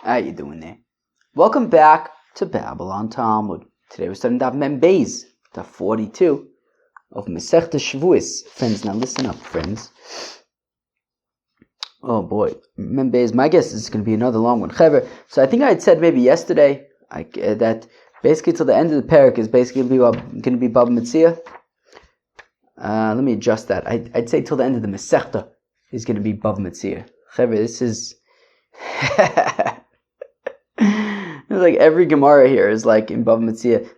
How you doing there? Welcome back to Babylon Talmud. Today we're starting Daf Mem Beis, Daf 42 of Masechta Shevuos. Friends, now listen up, friends. Oh boy, Mem Beis. My guess is going to be another long one. Chaver. So I think I had said maybe yesterday that basically till the end of the parak is basically going to be Baba Metzia. Let me adjust that. I'd say till the end of the Masechta is going to be Baba Metzia. Chaver, this is. It's like every Gemara here is like in Bava Metzia.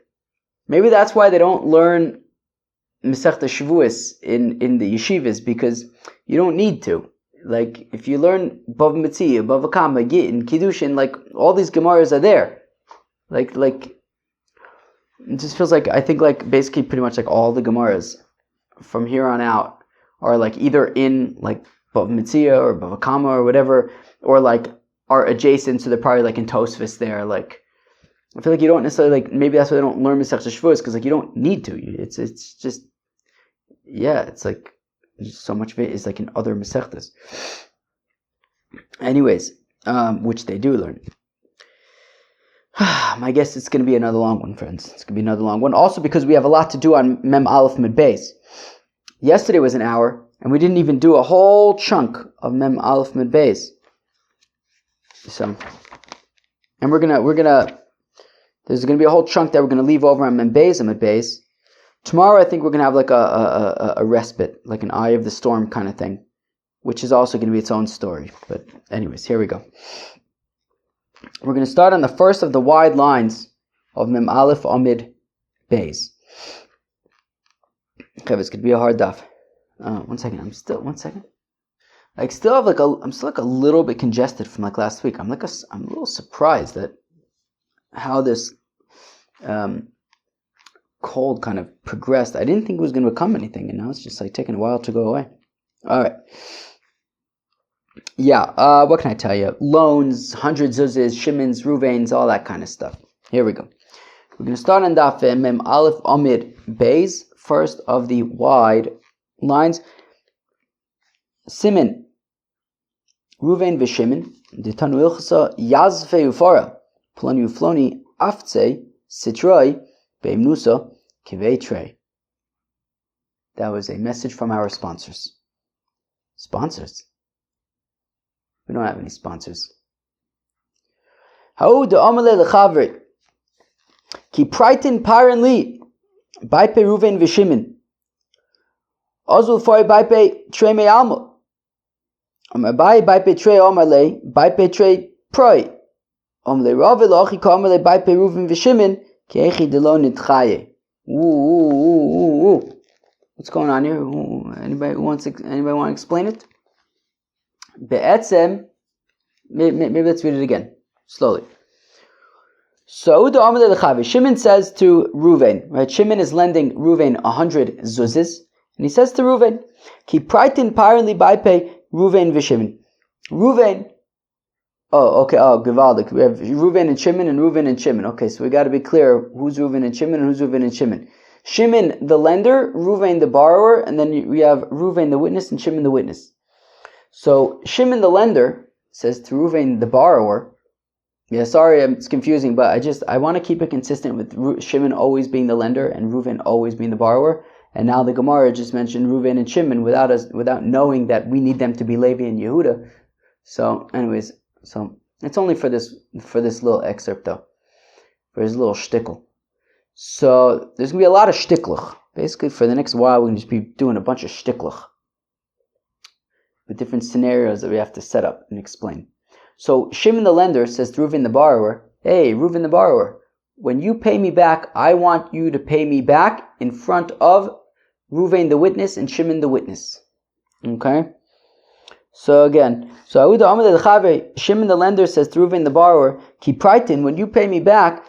Maybe that's why they don't learn Masechta Shevuos in the yeshivas, because you don't need to. Like if you learn Bava Metzia, Bava Kama, Gittin, Kiddushin, like all these Gemaras are there. Like it just feels like I think like basically pretty much like all the Gemaras from here on out are like either in like Bava Metzia or Bava Kama or whatever, or like are adjacent, so they're probably like in Tosfos there. Like I feel like you don't necessarily like, maybe that's why they don't learn Masechta Shevuos, because like you don't need to. It's just, yeah, it's like so much of it is like in other Masechtas. Anyways, which they do learn. My guess it's going to be another long one, friends. It's going to be another long one. Also because we have a lot to do on Mem Aleph Mid Beis. Yesterday was an hour, and we didn't even do a whole chunk of Mem Aleph Mid Beis. So, and there's gonna be a whole chunk that we're gonna leave over on Mem Beis and Mid Beis. Tomorrow, I think we're gonna have like a respite, like an eye of the storm kind of thing, which is also gonna be its own story. But anyways, here we go. We're gonna start on the first of the wide lines of Mem Aleph Amid Beis. Okay, it's gonna be a hard daf. One second. I'm still a little bit congested from like last week. I'm a little surprised at how this cold kind of progressed. I didn't think it was going to become anything, and now it's just like taking a while to go away. All right. Yeah. What can I tell you? Loans, 100 zuzes, shimons, ruvains, all that kind of stuff. Here we go. We're going to start on Daf Mem Aleph Amid Beis, first of the wide lines. Simin. Ruvain v'Shimon, Ditanu Ilchasa Yazve Ufara, Plani Ufloni Afze Sitroi Beimnusa Kiveitre. That was a message from our sponsors. Sponsors? We don't have any sponsors. Hau de Amale Lechavri Ki Praitin Paran Li Baipe Ruvain v'Shimon Ozul Foi Baipe Treme Alma. By Petre Omarle, by Petre Proi. Omle Ravilochi Comale by Peruvin Vishimin, Kechi Delonit Chaye. What's going on here? Anybody want to explain it? Be'etzem, maybe let's read it again, slowly. So the Omle Lechavi, Shimon says to Ruvain, right? Shimon is lending Ruvain 100 zuzes, and he says to Ruvain, Ki Praitin Parali by Pay. Ruvain v'Shimon. Ruvain. Oh, okay. Oh, Givaldik. We have Ruvain and Shimon and Ruvain and Shimon. Okay, so we got to be clear who's Ruvain and Shimon and who's Ruvain and Shimon. Shimon the lender, Ruvain the borrower, and then we have Ruvain the witness and Shimon the witness. So Shimon the lender says to Ruvain the borrower. Yeah, sorry, it's confusing, but I want to keep it consistent with Shimon always being the lender and Ruvain always being the borrower. And now the Gemara just mentioned Ruvain and Shimon without knowing that we need them to be Levi and Yehuda. So, anyways, it's only for this little excerpt though, for his little shtickle. So there's gonna be a lot of shticklich. Basically, for the next while, we're gonna just be doing a bunch of shticklich with different scenarios that we have to set up and explain. So Shimon the lender says to Ruvain the borrower, "Hey, Ruvain the borrower, when you pay me back, I want you to pay me back in front of Ruvain the witness and Shimon the witness." Okay? So again, Shimon the lender says to Ruvain the borrower, Ki Praitin, when you pay me back,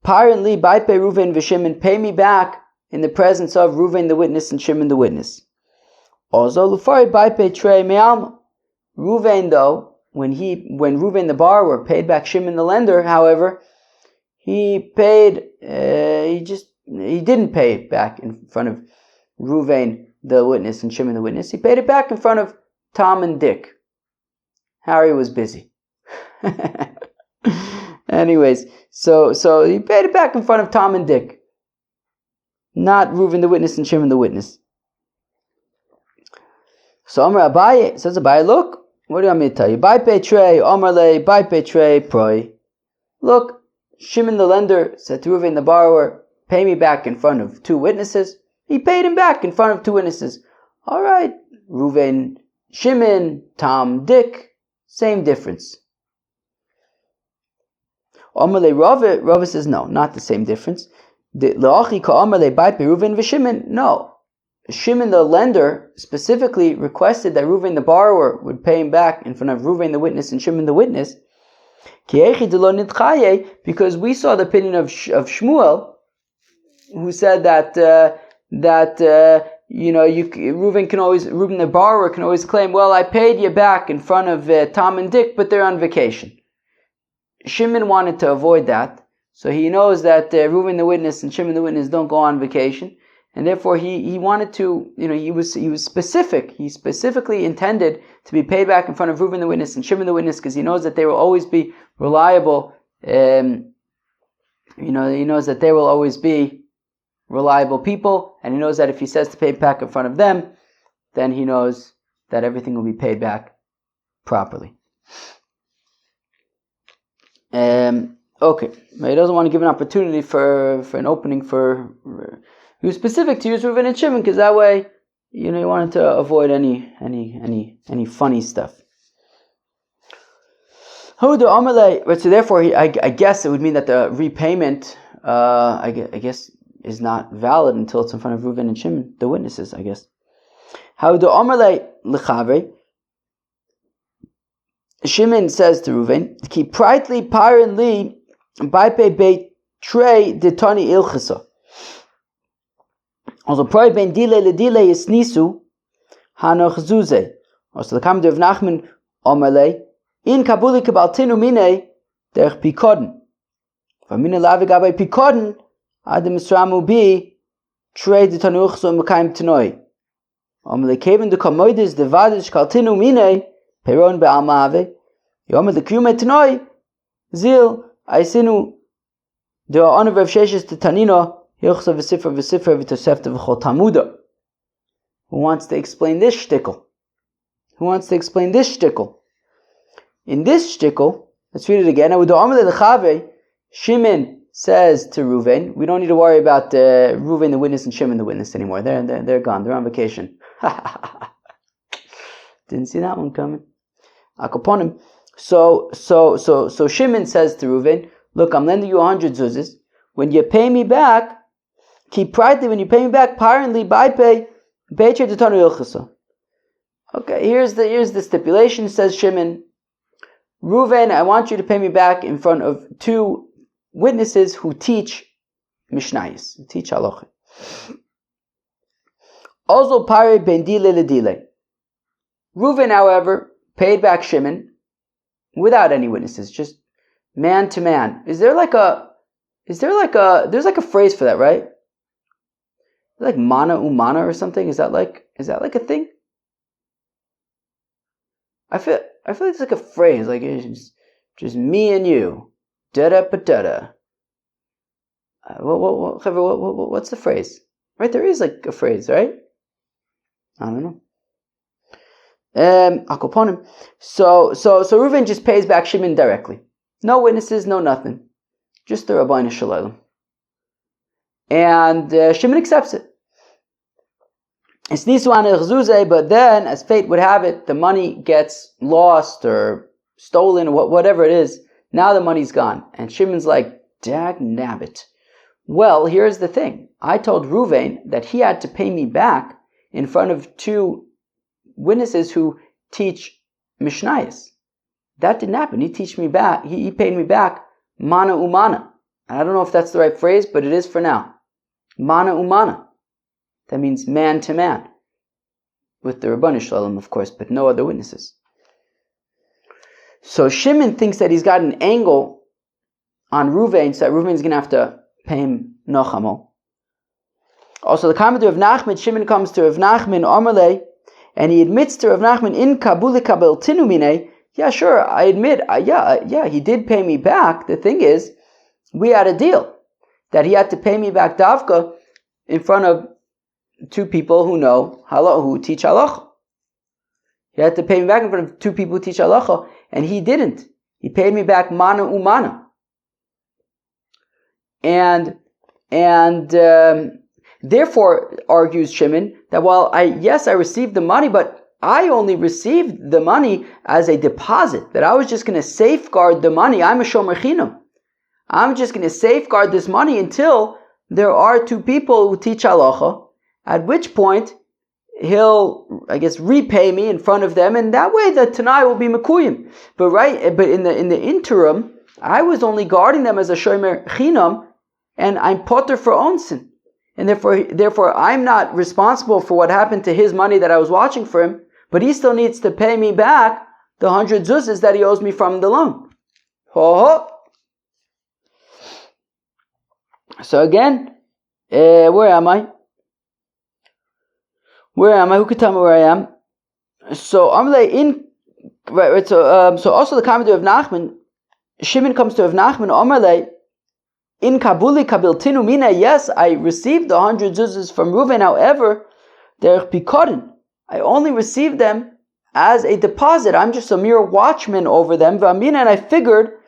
Parently by pay Ruvain v'Shimon, pay me back in the presence of Ruvain the witness and Shimon the witness. Also Lufari by pay Trey Me'alma. Ruvain though, when Ruvain the borrower paid back Shimon the lender, however, he didn't pay it back in front of Ruvain the witness and Shimon the witness. He paid it back in front of Tom and Dick. Harry was busy. Anyways, so he paid it back in front of Tom and Dick, not Reuven the witness and Shimon the witness. So Amar Abaye, says Abaye, look, what do you want me to tell you? Bai pei trei, Amar le, bai pei trei, proi. Look, Shimon the lender said to Reuven the borrower, pay me back in front of 2 witnesses. He paid him back in front of 2 witnesses. All right, Reuven, Shimon, Tom, Dick, same difference. Amar le Rava, Rava says no, not the same difference. Le'achi ka Amar le bai pei Reuven v'Shimon, no. Shimon the lender specifically requested that Reuven the borrower would pay him back in front of Reuven the witness and Shimon the witness. Because we saw the opinion of Shmuel, who said that Reuven the borrower can always claim, well, I paid you back in front of Tom and Dick, but they're on vacation. Shimon wanted to avoid that, so he knows that Reuven the witness and Shimon the witness don't go on vacation. And therefore, he wanted to, he was specific. He specifically intended to be paid back in front of Reuven the witness and Shimon the witness, because he knows that they will always be reliable. He knows that they will always be reliable people, and he knows that if he says to pay back in front of them, then he knows that everything will be paid back properly. Okay, but he doesn't want to give an opportunity for an opening for. He was specific to use Reuven and Shimon because that way, he wanted to avoid any funny stuff. So therefore, I guess it would mean that the repayment, I guess, is not valid until it's in front of Reuven and Shimon, the witnesses, I guess. Shimon says to Reuven, "Ki pritely parin li baipe beit trey detani ilchasa." Also, proi ben dile le dile is nisu hanoch zuze. Also, the comment of Nachman Omerle in kabuli kabaltinu mine derch pikoden. Vamine lave gabai pikoden adam isramu bi trey detani ilchasa mekayim tenoi. Omerle keven de komoides de vadish kaltinu mine peron be'almave. Yomer the kriume tenoi zil aisinu de onav sheshes te tanino. Who wants to explain this shtickle? In this shtickle, let's read it again. Shimon says to Reuven, we don't need to worry about Reuven the witness and Shimon the witness anymore. They're gone. They're on vacation. Didn't see that one coming. So Shimon says to Reuven, look, I'm lending you 100 zuzes. When you pay me back, keep pridely when you pay me back, apparently by pay betcher the tanu ilchasa. Okay, here's the stipulation, says Shimon. Reuven, I want you to pay me back in front of 2 witnesses who teach Mishnayos, who teach halacha. Also pare ben dile le dile. Reuven, however, paid back Shimon without any witnesses, just man to man. There's like a phrase for that, right? Like mana umana or something? Is that like a thing? I feel it's like a phrase, like it's just me and you. Da-da pa-da-da. What's the phrase? Right, there is like a phrase, right? I don't know. Akoponim. So Reuven just pays back Shimon directly. No witnesses, no nothing. Just the Rabbeinu Shalom. And Shimon accepts it. But then, as fate would have it, the money gets lost or stolen, or whatever it is. Now the money's gone. And Shimon's like, dag nabbit. Well, here's the thing. I told Reuven that he had to pay me back in front of 2 witnesses who teach Mishnayos. That didn't happen. He paid me back mana umana. And I don't know if that's the right phrase, but it is for now. Mana umana. That means man to man. With the Rabbanu Shalom, of course, but no other witnesses. So Shimon thinks that he's got an angle on Reuven, so that Reuven's going to have to pay him nochamo. Also, the comment of Nachman, Shimon comes to Rav Nachman Omerle, and he admits to Rav Nachman in Kabuli Kabel Tinumine yeah, sure, I admit, he did pay me back. The thing is, we had a deal that he had to pay me back davka in front of two people who know halacha, who teach halacha. He had to pay me back in front of two people who teach halacha, and he didn't. He paid me back mana umana. And therefore, argues Shimon, that while I received the money, but I only received the money as a deposit, that I was just going to safeguard the money. I'm a shomer chinam. I'm just going to safeguard this money until there are two people who teach halacha, at which point he'll, repay me in front of them, and that way the Tanai will be mekuyim. But in the interim, I was only guarding them as a shomer chinam, and I'm potter for onsin. And therefore, I'm not responsible for what happened to his money that I was watching for him, but he still needs to pay me back the 100 zuzas that he owes me from the loan. So again, where am I? Who could tell me where I am? So so also the comment of Nachman, Shimon comes to Rav Nachman, Amarle, in Kabuli Kabiltinu Mina, yes, I received the 100 zuzas from Reuven, however, derech pikorin, I only received them as a deposit. I'm just a mere watchman over them. And I figured,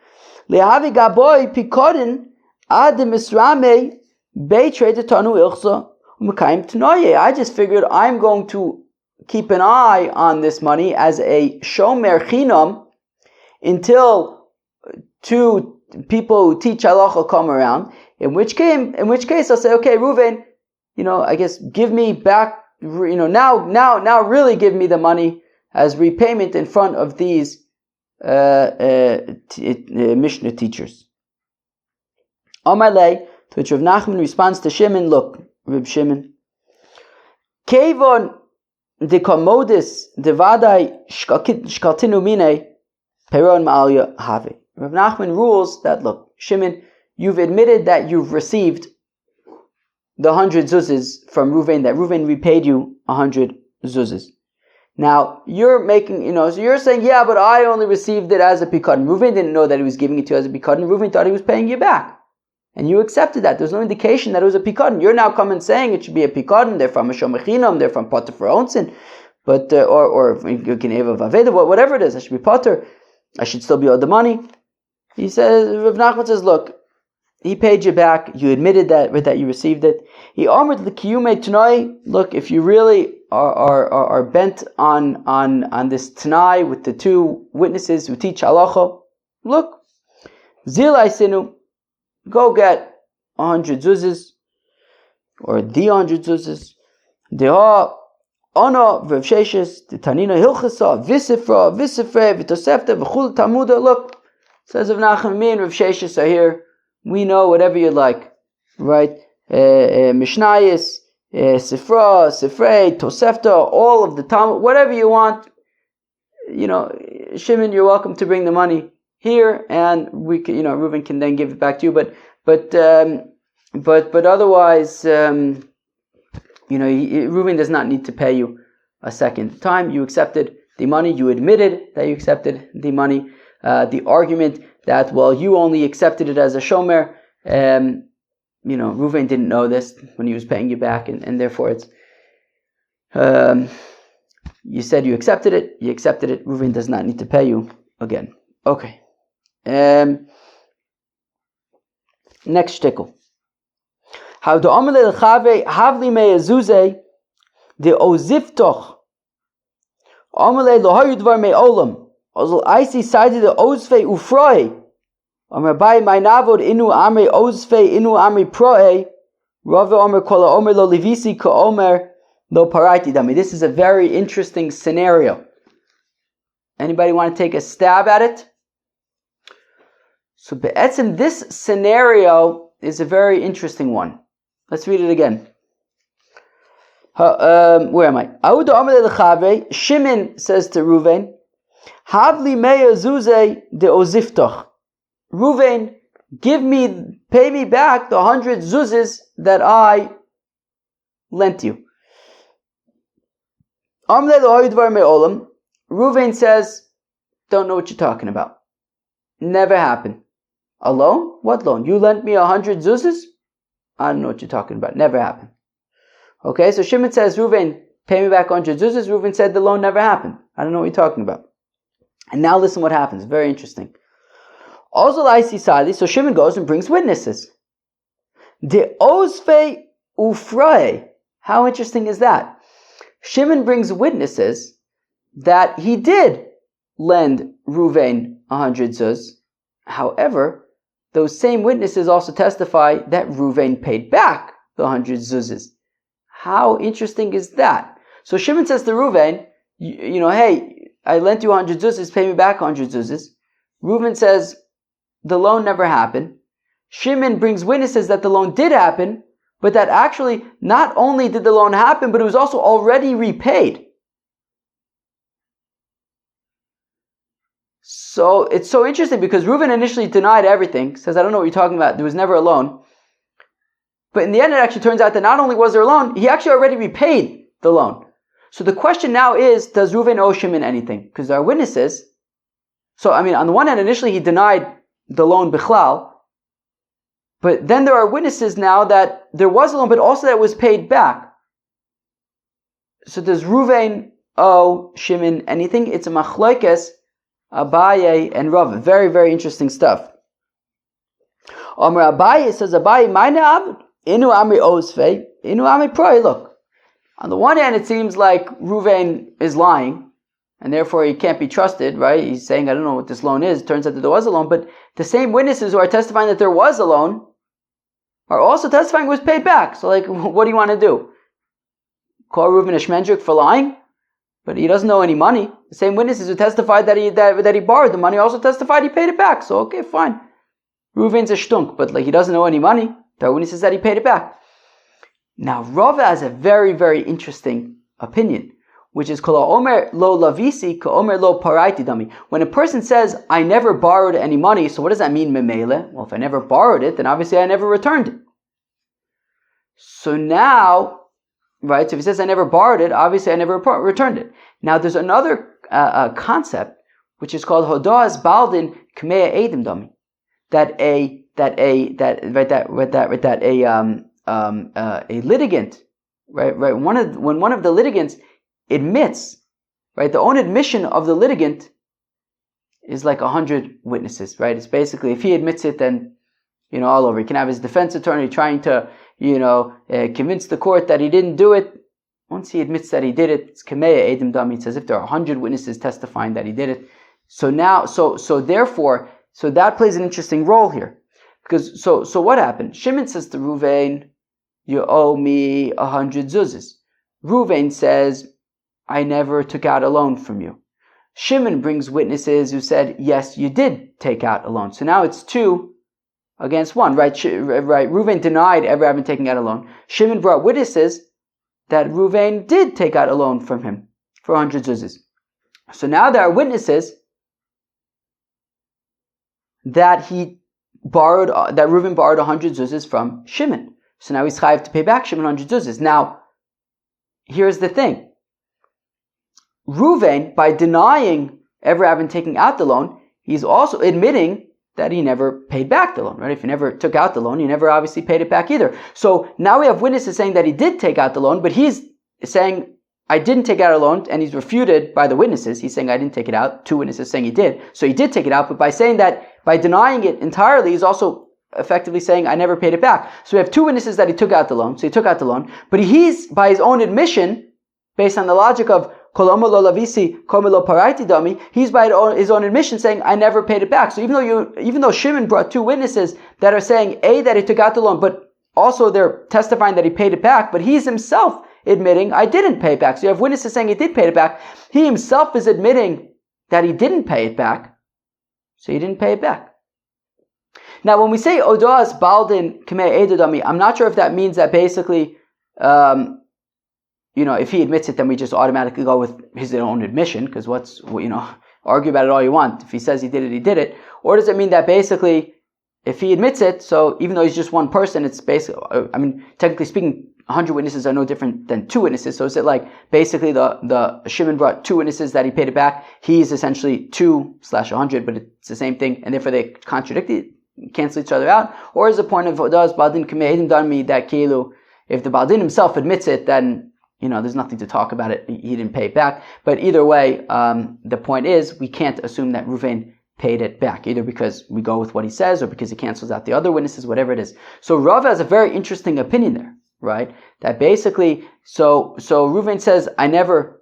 lehavi gaboy pikorin ad misrame beitre tanu ilchsa umekayim tnoye. I just figured I'm going to keep an eye on this money as a shomer chinam until two people who teach halacha come around. In which case I'll say, okay, Reuven, give me back. Now really give me the money as repayment in front of these Mishnah teachers. Amalei, to which Rav Nachman responds to Shimon, look, Reb Shimon, Kevon de komodis de vadai shkaltinu mine peron ma'alya have. Rav Nachman rules that, look, Shimon, you've admitted that you've received the 100 zuzes from Reuven, that Reuven repaid you 100 zuzes. Now, you're making, so you're saying, yeah, but I only received it as a pikadon. Reuven didn't know that he was giving it to you as a pikadon. Reuven thought he was paying you back. And you accepted that. There's no indication that it was a pikadon. You're now coming saying it should be a pikadon. They're from a shomer chinam. They're from potter for onsin. But, or you can have a vaveda, whatever it is. I should be potter. I should still be owed the money. He says, Rav Nachman says, look, he paid you back. You admitted that you received it. He offered the kiyume tanai. Look, if you really are bent on this tanai with the two witnesses who teach halacha, look, zilai sinu, go get 100 zuzes, or the 100 zuzes. Deha ana v'rav sheshes the tanina hilchasa visifra v'tosefta v'chul tamuda. Look, says Rav Nachman, me and Rav Sheshes are here. We know whatever you like, right? Mishnayis, Sifra, Sifrei, Tosefta, all of the Talmud, whatever you want. Shimon, you're welcome to bring the money here, and we can, Reuven can then give it back to you. But otherwise, Reuven does not need to pay you a second time. You accepted the money. You admitted that you accepted the money. The argument that, well, you only accepted it as a shomer, Reuven didn't know this when he was paying you back, and therefore it's, you said you accepted it, Reuven does not need to pay you again. Okay. Next shtickle. How do Amalei L'chave Havli Me'ezuze de Oziftoch Amalei Lohayu Dvar Me'olam Ozl Icy sided the Ozfe Ufroe Amar Bai My Navod Inu Amri Ozfe Inu Amri Proe Rave Omer Kola Omer Lo Livisi Ko Omer Lo Paraiti Dami. This is a very interesting scenario. Anybody want to take a stab at it? So be'etzim, this scenario is a very interesting one. Let's read it again. Where am I? Shimon says to Reuven, Havli meya zuze de oziftoch. Reuven, pay me back the 100 zuzes that I lent you. Reuven says, Don't know what you're talking about. Never happened. A loan? What loan? You lent me 100 zuzas? I don't know what you're talking about. Never happened. Okay, so Shimon says, Reuven, pay me back 100 zuzas. Reuven said the loan never happened. I don't know what you're talking about. And now listen what happens. Very interesting. Also, so Shimon goes and brings witnesses. De ozfe ufrae. How interesting is that? Shimon brings witnesses that he did lend Reuven 100 zuz. However, those same witnesses also testify that Reuven paid back the 100 zuzes. How interesting is that? So Shimon says to Reuven, hey, I lent you 100 zuzes, pay me back 100 zuzes. Reuven says, the loan never happened. Shimon brings witnesses that the loan did happen, but that actually not only did the loan happen, but it was also already repaid. So it's so interesting because Reuven initially denied everything, says, I don't know what you're talking about, there was never a loan. But in the end, it actually turns out that not only was there a loan, he actually already repaid the loan. So the question now is, does Reuven owe Shimon anything? Because there are witnesses. So, on the one hand, initially he denied the loan bichlal, but then there are witnesses now that there was a loan, but also that it was paid back. So does Reuven owe Shimon anything? It's a machlokes, Abaye and Rav. Very, very interesting stuff. Abaye says, Abaye, mine abud, inu amri ozfe, inu amri proi. Look, on the one hand, it seems like Reuven is lying, and therefore he can't be trusted, right? He's saying, I don't know what this loan is. It turns out that there was a loan, but the same witnesses who are testifying that there was a loan are also testifying it was paid back. So what do you want to do? Call Reuven a shmendrik for lying? But he doesn't owe any money. The same witnesses who testified that he borrowed the money also testified he paid it back. So okay, fine. Reuven's a shtunk, but he doesn't owe any money. There are witnesses that he paid it back. Now Rav has a very, very interesting opinion, which is kol omer lo lavisi ka omer lo paraiti dami. When a person says, I never borrowed any money, so what does that mean, memele? Well, if I never borrowed it, then obviously I never returned it. So now, right, so if he says I never borrowed it, obviously I never returned it. Now there's another concept, which is called hodoas baldin kmea edim dami. That a litigant, right, when one of the litigants admits, right, the own admission of the litigant is like 100 witnesses, right? It's basically, if he admits it, then, all over. He can have his defense attorney trying to, convince the court that he didn't do it. Once he admits that he did it, it's kameya edim dami. It's as if there are 100 witnesses testifying that he did it. So now, therefore, that plays an interesting role here. Because, so what happened? Shimon says to Reuven, you owe me 100 zuzes. Reuven says, I never took out a loan from you. Shimon brings witnesses who said, yes, you did take out a loan. So now it's 2 against 1, right? Reuven denied ever having taken out a loan. Shimon brought witnesses that Reuven did take out a loan from him for 100 zuzes. So now there are witnesses that Reuven borrowed 100 zuzes from Shimon. So now he's chayav to pay back Shimon 100 zuzes. Now, here's the thing. Reuven, by denying ever having taken out the loan, he's also admitting that he never paid back the loan, right? If he never took out the loan, he never obviously paid it back either. So now we have witnesses saying that he did take out the loan, but he's saying, I didn't take out a loan, and he's refuted by the witnesses. He's saying, I didn't take it out. 2 witnesses saying he did. So he did take it out, but by saying that, by denying it entirely, he's also effectively saying, I never paid it back. So we have 2 witnesses that he took out the loan. So he took out the loan, but he's, by his own admission, based on the logic of he's by his own admission saying, I never paid it back. So even though Shimon brought 2 witnesses that are saying, A, that he took out the loan, but also they're testifying that he paid it back, but he's himself admitting, I didn't pay it back. So you have witnesses saying he did pay it back. He himself is admitting that he didn't pay it back. So he didn't pay it back. Now when we say Odoas Baldin Kmei Edodami, I'm not sure if that means that basically if he admits it, then we just automatically go with his own admission, because argue about it all you want. If he says he did it, he did it. Or does it mean that basically, if he admits it, so even though he's just one person, it's basically, technically speaking, 100 witnesses are no different than 2 witnesses. So is it like basically the Shimon brought 2 witnesses that he paid it back? He's essentially 2/100, but it's the same thing, and therefore they contradict it, cancel each other out? Or is the point of does Baldin Kameidim Darmi that Kilu, if the Baldin himself admits it, then there's nothing to talk about it. He didn't pay it back. But either way, the point is we can't assume that Reuven paid it back, either because we go with what he says or because he cancels out the other witnesses, whatever it is. So Rav has a very interesting opinion there, right? That basically, so Reuven says, I never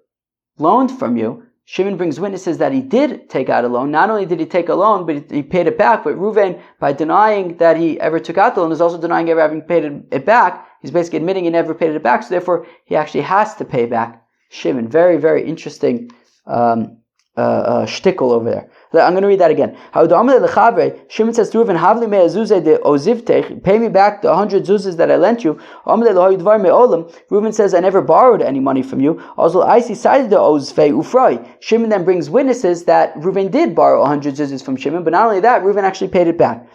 loaned from you. Shimon brings witnesses that he did take out a loan. Not only did he take a loan, but he paid it back. But Reuven, by denying that he ever took out the loan, is also denying ever having paid it back. He's basically admitting he never paid it back. So therefore, he actually has to pay back Shimon. Very, very interesting shtickle over there. I'm going to read that again. Shimon says to Reuven, pay me back the 100 zuzas that I lent you. Reuven says, I never borrowed any money from you. Also, I decided to ozfei ufroi. Shimon then brings witnesses that Reuven did borrow 100 zuzas from Shimon, but not only that, Reuven actually paid it back.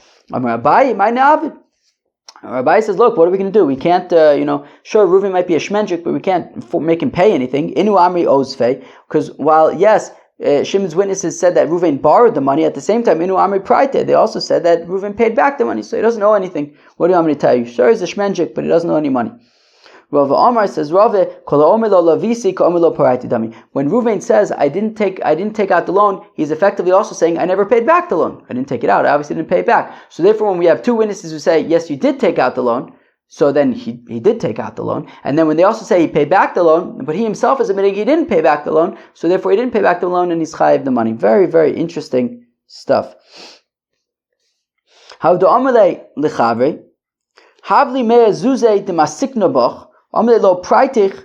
Rabbi says, look, what are we going to do? We can't, sure, Reuven might be a shmendrik, but we can't make him pay anything. Inu amri ozfei, because while, yes, Shimon's witnesses said that Reuven borrowed the money, at the same time, Inu amri praite, they also said that Reuven paid back the money, so he doesn't owe anything. What do you want me to tell you? Sure, he's a shmendrik, but he doesn't owe any money. Rav Omar says, when Reuven says, I didn't take out the loan, he's effectively also saying, I never paid back the loan. I didn't take it out. I obviously didn't pay it back. So therefore, when we have 2 witnesses who say, yes, you did take out the loan, so then he did take out the loan. And then when they also say he paid back the loan, but he himself is admitting he didn't pay back the loan, so therefore he didn't pay back the loan and he's chayiv the money. Very, very interesting stuff. Havli mea zuzei de masiknobach. Amre lo praitich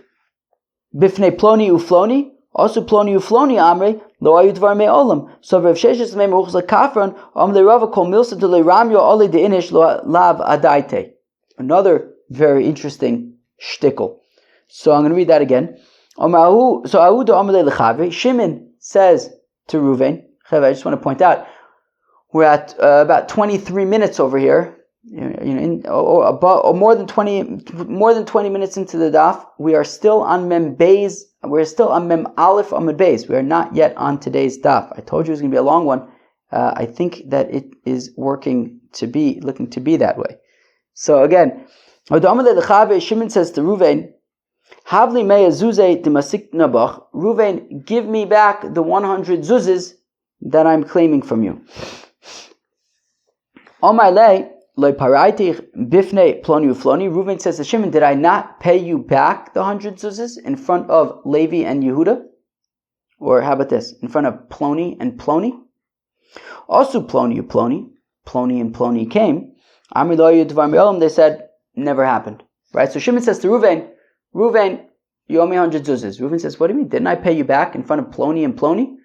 bifnei ploni ufloni, also ploni ufloni amre lo ayu dvar me olam. So Rav Sheshes me meruchas lekafron amre Rava kol milsa to le ramyo oli de inish lo lav adaite. Another very interesting shtickle. So I'm going to read that again. Shimon says to Reuven, I just want to point out, we're at about 23 minutes over here. More than 20 minutes into the daf, we are still on Mem Beis. We're still on Mem Aleph Amud Beis. We are not yet on today's daf. I told you it was going to be a long one. I think that it is looking to be that way. So again, Shimon says to Reuven, Havli mea zuzei demasik nabach. Reuven, give me back the 100 zuzes that I'm claiming from you. Omarle. Reuven says to Shimon, did I not pay you back the 100 zuzas in front of Levi and Yehuda? Or how about this? In front of Ploni and Ploni? Also Ploni and Ploni came. They said, never happened. Right? So Shimon says to Reuven, you owe me 100 zuzas. Reuven says, what do you mean? Didn't I pay you back in front of Ploni and Ploni?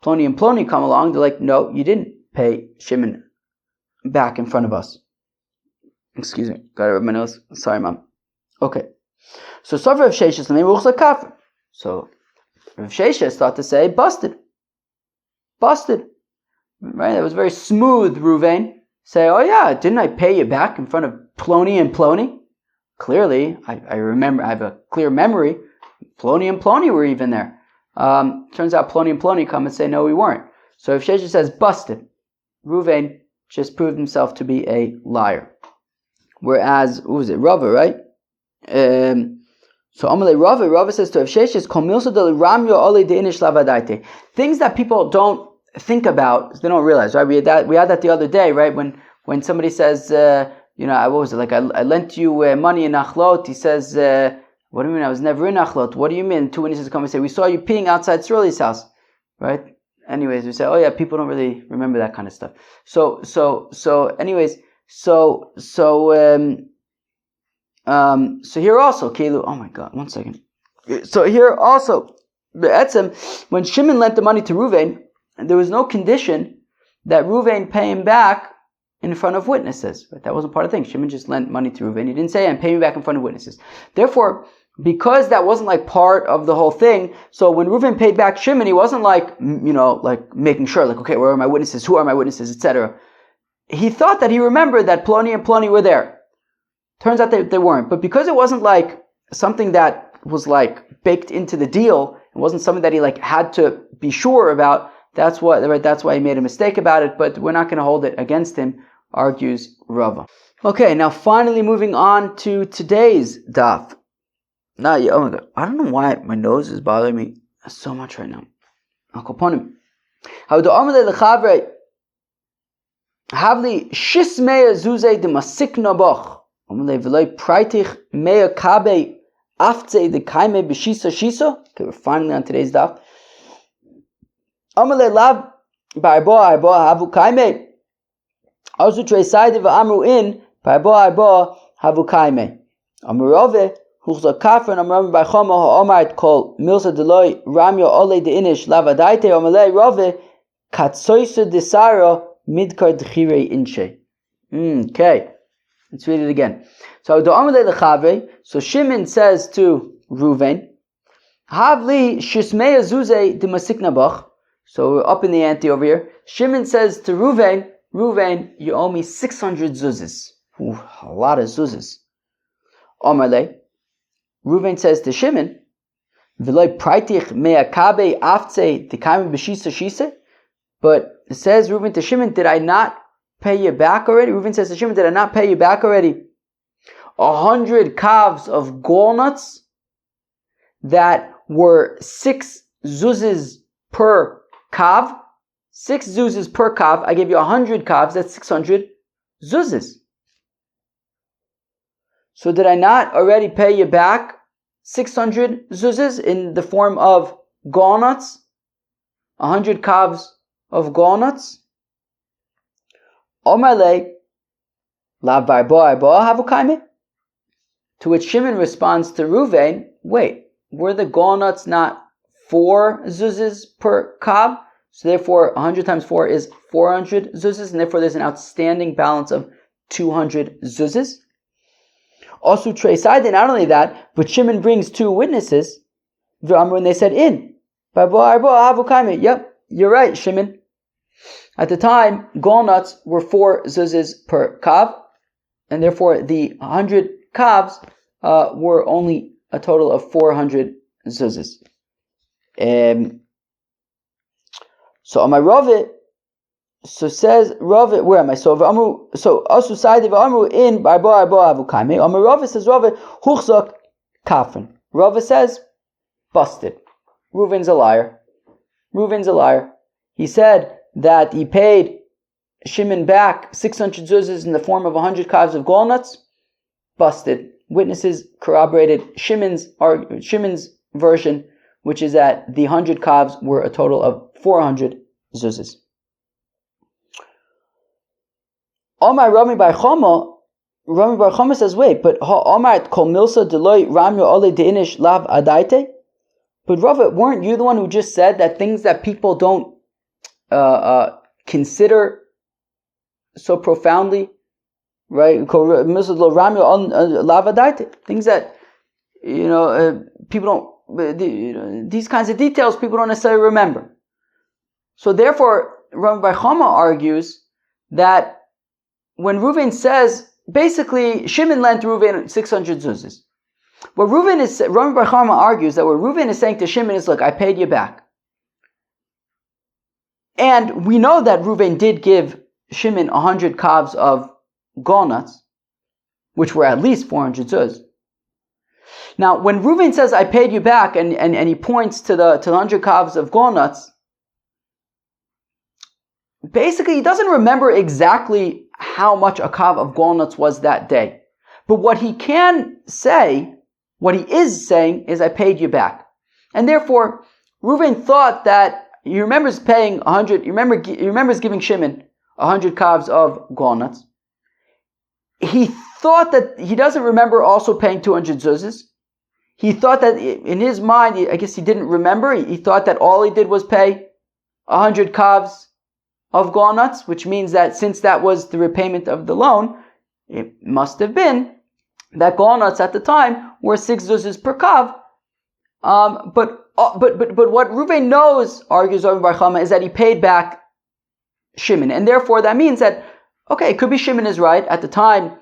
Ploni and Ploni come along. They're like, no, you didn't pay Shimon back in front of us. Excuse me. Got to rub my nose. Sorry, Mom. Okay. So Rav Sheshes, so Rav Sheshes thought to say, busted. Right? That was very smooth, Reuven. Say, oh yeah, didn't I pay you back in front of Ploni and Ploni? Clearly, I remember, I have a clear memory. Ploni and Ploni were even there. Turns out Ploni and Ploni come and say, no, we weren't. So if Sheshes says, busted, Reuven just proved himself to be a liar. Whereas, who was it? Rava, right? So Amalei Rava says to Avsheshes, things that people don't think about, they don't realize, right? We had that the other day, right? When somebody says, what was it? Like, I lent you money in Achlot. He says, what do you mean? I was never in Achlot. What do you mean? 2 witnesses come and say, we saw you peeing outside Sroli's house, right? Anyways, we say, oh yeah, people don't really remember that kind of stuff. So here also, Keilu, oh my God, 1 second. So here also, when Shimon lent the money to Reuven, there was no condition that Reuven pay him back in front of witnesses. Right? That wasn't part of the thing. Shimon just lent money to Reuven. He didn't say, and pay me back in front of witnesses. Therefore, because that wasn't like part of the whole thing, so when Reuven paid back Shimon, he wasn't like making sure, like, okay, where are my witnesses? Who are my witnesses? Etc. He thought that he remembered that Ploni and Ploni were there. Turns out they weren't. But because it wasn't like something that was like baked into the deal, it wasn't something that he like had to be sure about, that's why he made a mistake about it, but we're not going to hold it against him, argues Rava. Okay, now finally moving on to today's daf. Now, oh my god, I don't know why my nose is bothering me so much right now. Akoponim. How do Amale lechavre havli shismei zuze de masikna boch. Amale v'loi praitich mea kabe afze de kaime b'shisa shisa. Okay, we're finally on today's daf. Amale lav ba'arbo havu kaime. Azu trei saide v'amru in ba'arbo havu kaime. Amurove huchza kafran amram b'chama ha'omart kol milsa deloi ramyo ole de inish lavadaite amale rove katsoisa desara midkar d'chirei inche. Okay, let's read it again. So the amale lechavre. So Shimon says to Reuven, Havli shismei zuze de masikna bach. So we're up in the ante over here. Shimon says to Reuven, you owe me 600 zuzes. Ooh, a lot of zuzes. Omarle. Reuven says to Shimon, V'loi praitich me'akabe afze t'kaim b'shisa shisa. But it says Reuven to Shimon, did I not pay you back already? Reuven says to Shimon, did I not pay you back already 100 calves of walnuts that were 6 zuzes per kav? 6 zuzes per kav. I gave you 100 kavs, that's 600 zuzes. So did I not already pay you back 600 zuzes in the form of walnuts? 100 kavs of walnuts? Omarle, la barbo havukaime. To which Shimon responds to Reuven, wait, were the walnuts not 4 zuzes per kav? So therefore, 100 times 4 is 400 zuzes, and therefore there's an outstanding balance of 200 zuzes. Also, Trey Saide, not only that, but Shimon brings 2 witnesses, when they said, yep, you're right, Shimon. At the time, walnuts were 4 zuzes per kav, and therefore the 100 kavs were only a total of 400 zuzes. So on my Rave, so says Rave, where am I? So Asu Saidi v'amru in barbo avukaime. On my Rave says Rave huchzak kafan. Rave says busted. Reuven's a liar. He said that he paid Shimon back 600 zuzes in the form of 100 kavs of walnuts. Busted. Witnesses corroborated Shimon's version, which is that the 100 kavs were a total of 400 zuzes. Omar Rami Bar Chama says, wait, but Omar kol milsa deloi ramyo ole deinish lav adaite? But Rava, weren't you the one who just said that things that people don't consider so profoundly, right? Things that, people don't, these kinds of details people don't necessarily remember. So therefore, Rabbi Bar Chama argues that when Reuven says, basically, Shimon lent Reuven 600 zuzes. Rabbi Bar Chama argues that what Reuven is saying to Shimon is, look, I paid you back. And we know that Reuven did give Shimon 100 kavs of walnuts, which were at least 400 zuz. Now, when Reuven says, I paid you back, and he points to the 100 kavs of walnuts, basically he doesn't remember exactly how much a kav of walnuts was that day. But what he can say, what he is saying, is I paid you back. And therefore, Reuven thought that he remembers paying 100, he remembers giving Shimon 100 kavs of walnuts. He thought that he doesn't remember also paying 200 zuzes. He thought that in his mind, I guess he didn't remember, he thought that all he did was pay 100 kavs of walnuts, which means that since that was the repayment of the loan, it must have been that walnuts at the time were 6 zuzes per kav. But what Reuven knows, argues Rabbi Bar Chama, is that he paid back Shimon, and therefore that means that, okay, it could be Shimon is right. At the time,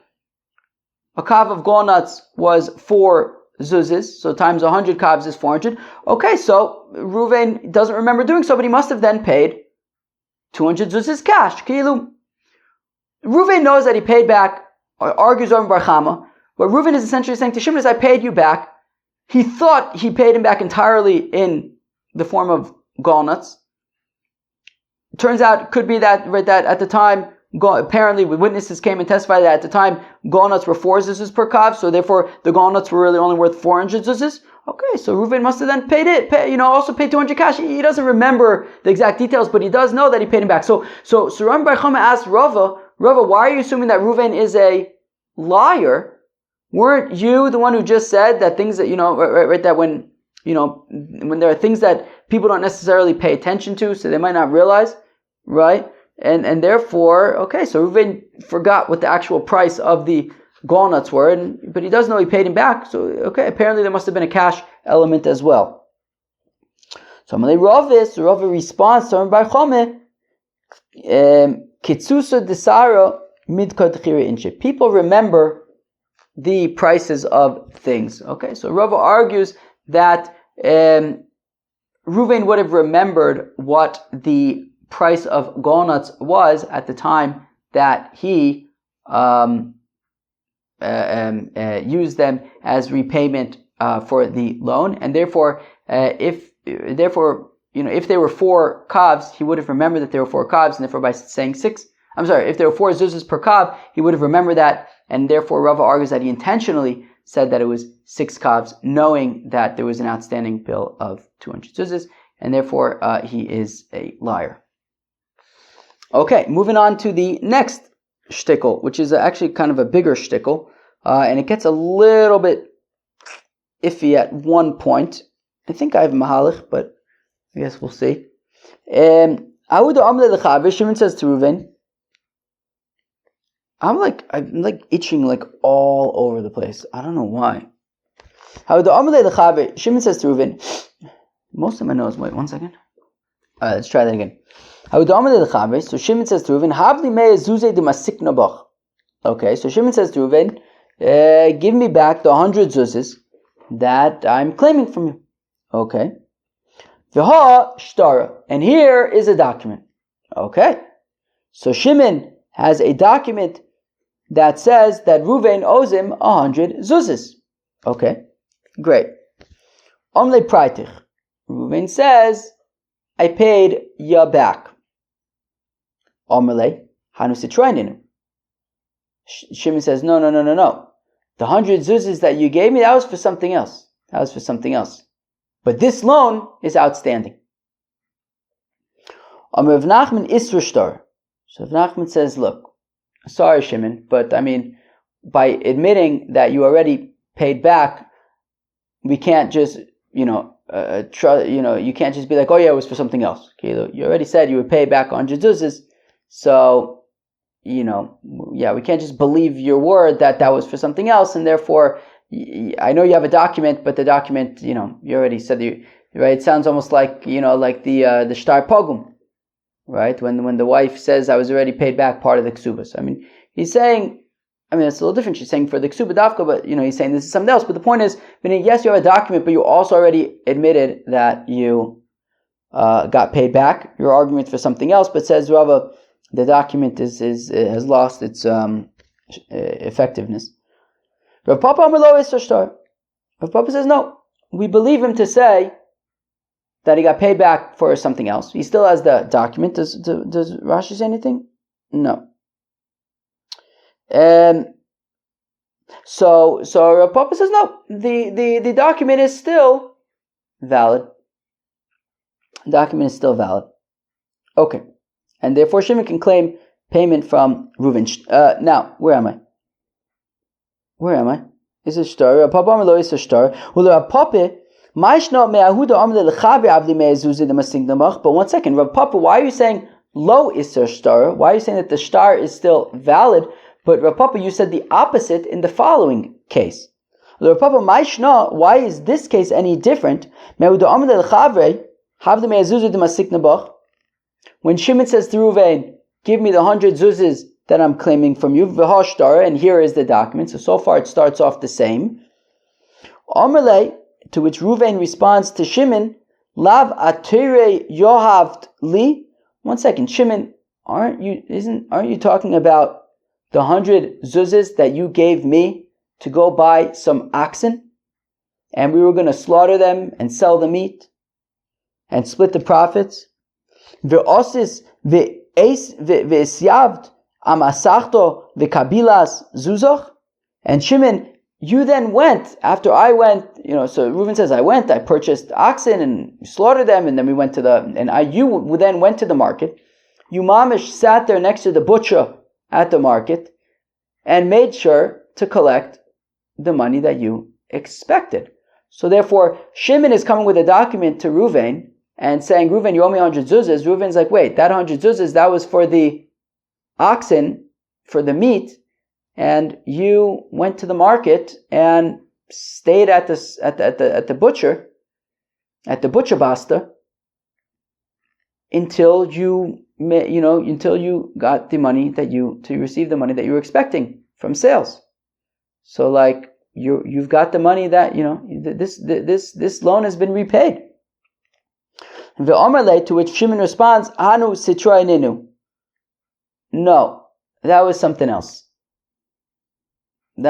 a kav of galnuts was 4 zuzis, so times 100 kavs is 400. Okay, so Reuven doesn't remember doing so, but he must have then paid 200 zuzis cash. Kilu. Reuven knows that he paid back, or argues over Bar Chama. What Reuven is essentially saying to Shimon is, I paid you back. He thought he paid him back entirely in the form of galnuts. Turns out, it could be that, right, that at the time, apparently witnesses came and testified that at the time, galnuts were 4 zuzis per kav, so therefore the galnuts were really only worth 400 zuzis. Okay, so Reuven must have then paid it, also paid 200 cash. He doesn't remember the exact details, but he does know that he paid him back. So Ram Bar Chama asked Rava, why are you assuming that Reuven is a liar? Weren't you the one who just said that things that, right, that when there are things that people don't necessarily pay attention to, so they might not realize, right? And therefore, okay, so Reuven forgot what the actual price of the galnuts were, but he does know he paid him back, so okay, apparently there must have been a cash element as well. So Rava responds to Bar Chama, Kitsusa desara midkad chira inche. People remember the prices of things. Okay, so Rava argues that Reuven would have remembered what the price of galnuts was at the time that he used them as repayment for the loan, and therefore, if they were 4 kavs, he would have remembered that there were 4 kavs, and therefore by saying if there were 4 zuzas per kav, he would have remembered that, and therefore Rava argues that he intentionally said that it was 6 kavs, knowing that there was an outstanding bill of 200 zuzas, and therefore he is a liar. Okay, moving on to the next shtickle, which is actually kind of a bigger shtickle, and it gets a little bit iffy at one point. I think I have mahalich, but I guess we'll see. Shimon says to Reuven, I'm like itching like all over the place. I don't know why. Shimon says to Reuven, most of my nose. Wait 1 second. Let's try that again. So Shimon says to Reuven, okay, so Shimon says to Reuven, give me back the 100 zuzes that I'm claiming from you. Okay. V'ha shtara, and here is a document. Okay. So Shimon has a document that says that Reuven owes him 100 zuzes. Okay, great. Omle praitich. Reuven says, I paid ya back. Omle hanu sitraininu. Shimon says, no. The 100 zuzes that you gave me, that was for something else. But this loan is outstanding. Rav Nachman isra shtar. So Rav Nachman says, look, sorry Shimon, but I mean, by admitting that you already paid back, we can't just, you can't just be like, oh yeah, it was for something else. Okay, you already said you would pay back 100 zuzes, so, we can't just believe your word that was for something else, and therefore, I know you have a document, but the document, you already said right? It sounds almost like, like the shtar pogum, right? When the wife says, I was already paid back part of the ksubas. I mean, he's saying, it's a little different. She's saying for the ksuba dafka, but, he's saying this is something else. But the point is, meaning, yes, you have a document, but you also already admitted that you got paid back. Your argument for something else, but says Rava, the document has lost its effectiveness. Rav Papa Amrlo is shtar. Rav Papa says, no, we believe him to say that he got paid back for something else. He still has the document. Does Rashi say anything? No. So Rav Papa says, no, the document is still valid. The document is still valid. Okay. And therefore Shimon can claim payment from Reuven. Now, where am I? Is it shtar? Rav Papa Amrlo is a shtar. Well, Rav Papa, but 1 second, Rav Papa, why are you saying lo iser shtar? Why are you saying that the shtar is still valid? But Rav Papa, you said the opposite in the following case. Rav Papa, why is this case any different? When Shimon says to Reuven, give me the 100 zuzes that I'm claiming from you. V'hashtar, and here is the document. So far it starts off the same. Amalei, to which Ruvain responds to Shimon, Lav atere yohavt li. One second, Shimon, aren't you talking about the 100 zuzes that you gave me to go buy some oxen, and we were going to slaughter them and sell the meat and split the profits? Ve'osis ve'esyavt amasachto ve'kabilas zuzoch. And Shimon, you then went, after I went, so Reuven says, I purchased oxen and slaughtered them, and then we went to you then went to the market. You mamish sat there next to the butcher at the market and made sure to collect the money that you expected. So therefore, Shimon is coming with a document to Reuven and saying, Reuven, you owe me 100 zuzas. Reuven's like, wait, that 100 zuzas, that was for the oxen, for the meat, and you went to the market and stayed at the butcher basta until you got the money to receive the money that you were expecting from sales. So like you've got the money that this loan has been repaid. To which Shimon responds, Hanu sitroy ninu. No, that was something else. And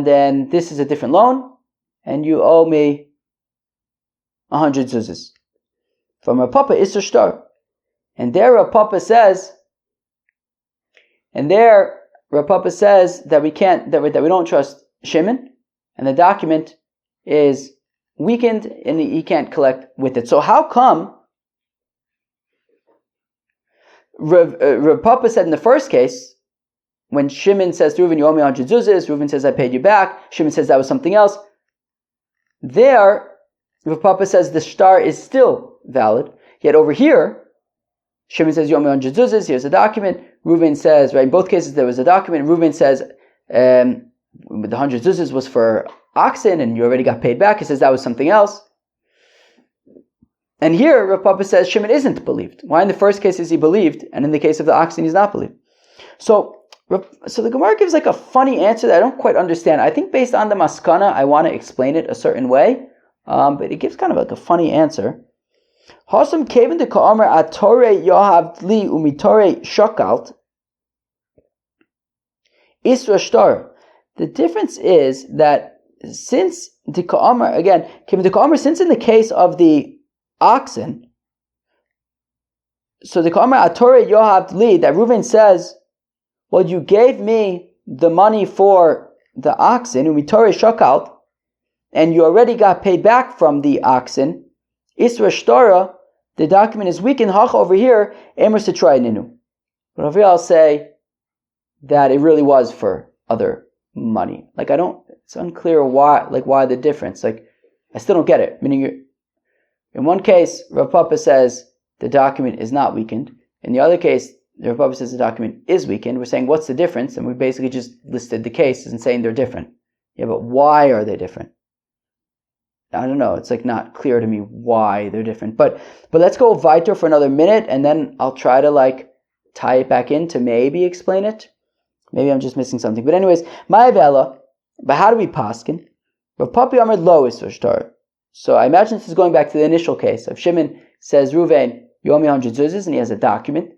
then this is a different loan, and you owe me 100 zuzas. From Rav Papa Isser Shtar. And there Rav Papa says that we don't trust Shimon, and the document is weakened and he can't collect with it. So how come Rav Papa said in the first case, when Shimon says to Reuven, you owe me 100 zuzas, Reuven says, I paid you back, Shimon says that was something else. There, Rav Papa says the shtar is still valid. Yet over here, Shimon says, you owe me 100 zuzas, here's a document. Reuven says, right, in both cases there was a document. Reuven says, the 100 zuzas was for oxen and you already got paid back. He says that was something else. And here, Rav Papa says Shimon isn't believed. Why in the first case is he believed, and in the case of the oxen he's not believed? So the Gemara gives like a funny answer that I don't quite understand. I think based on the maskana, I want to explain it a certain way, but it gives kind of like a funny answer. Hasam kevin de ka'amar atore yohav li umitore shakalt isra shtar. The difference is that since the ka'amar, again, kevin de ka'amar, since in the case of the oxen, so the ka'amar atore yohav li, that Reuven says, well, you gave me the money for the oxen, umitore shakalt, and you already got paid back from the oxen. Isra shtara, the document is weakened. Hacha over here, emer sitray ninu. But over here I'll say that it really was for other money. Like it's unclear why the difference. Like I still don't get it. Meaning, in one case, Rav Papa says the document is not weakened. In the other case, Rav Papa says the document is weakened. We're saying what's the difference, and we basically just listed the cases and saying they're different. Yeah, but why are they different? I don't know. It's like not clear to me why they're different. But let's go weiter for another minute, and then I'll try to like tie it back in to maybe explain it. Maybe I'm just missing something. But anyways, my vela. But how do we paskin? Rav Papa Amar lo isur shtar. So I imagine this is going back to the initial case of Shimon says, Reuven, you owe me 100 zuzas, and he has a document.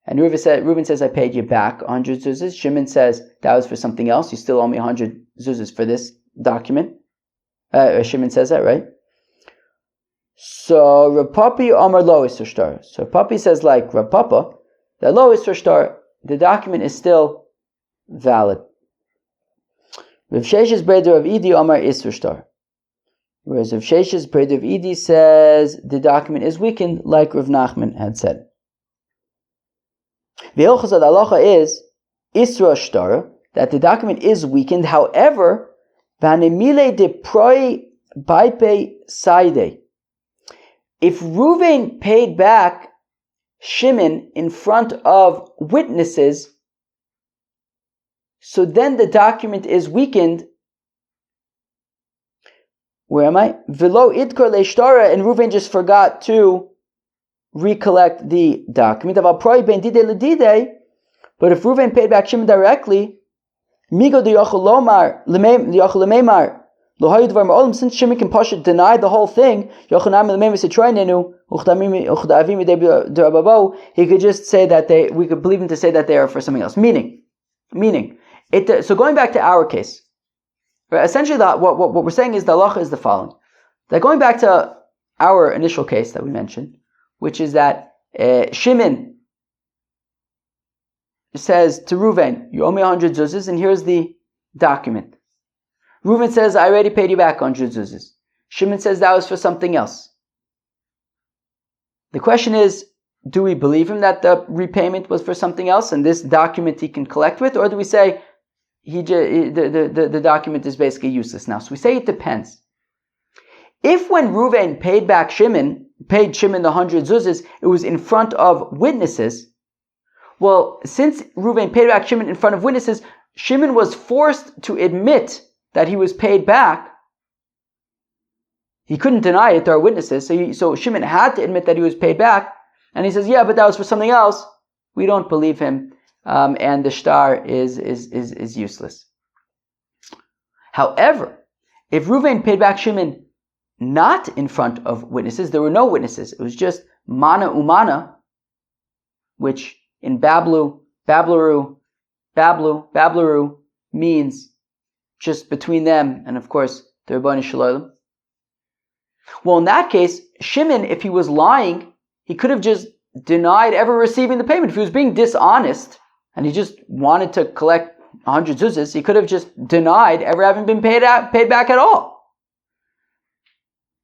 And Reuven says, I paid you back 100 zuzas. Shimon says, that was for something else. You still owe me 100 zuzas for this document. Shimon says that, right? So Rav Papa Amar lo isur shtar. So Papi says like Rav Papa, that lo isur shtar, the document is still valid. Rav Sheshes brother of Idi Amar isur shtar. Whereas Rav Sheshes brother of Idi says the document is weakened, like Rav Nachman had said. The Hilchos of the halacha is isra shtar, that the document is weakened. However, Vanemile de proi baipe saide. If Reuven paid back Shimon in front of witnesses, so then the document is weakened Where am I? Velo idkor leishtara, and Reuven just forgot to recollect the document. But if Reuven paid back Shimon directly, migo de yochel lomar lemeimar lohayu dvar ma'olim, since Shimon can push it, deny the whole thing, he could just say that we could believe him to say that they are for something else. Meaning, so going back to our case, right, essentially what we're saying is the halacha is the following. That going back to our initial case that we mentioned, which is that Shimon says to Reuven, you owe me 100 zuzas, and here's the document. Reuven says, I already paid you back 100 zuzas. Shimon says that was for something else. The question is, do we believe him that the repayment was for something else and this document he can collect with, or do we say the document is basically useless now? So we say it depends. If when Reuven paid Shimon the 100 zuzas, it was in front of witnesses, well, since Reuven paid back Shimon in front of witnesses, Shimon was forced to admit that he was paid back. He couldn't deny it, there are witnesses, so Shimon had to admit that he was paid back, and he says, yeah, but that was for something else. We don't believe him, and the shtar is useless. However, if Reuven paid back Shimon not in front of witnesses, there were no witnesses, it was just mana umana, which in Bablu means just between them and of course the Rabbanu Shalom. Well, in that case, Shimon, if he was lying, he could have just denied ever receiving the payment. If he was being dishonest and he just wanted to collect 100 zuzas, he could have just denied ever having been paid back at all.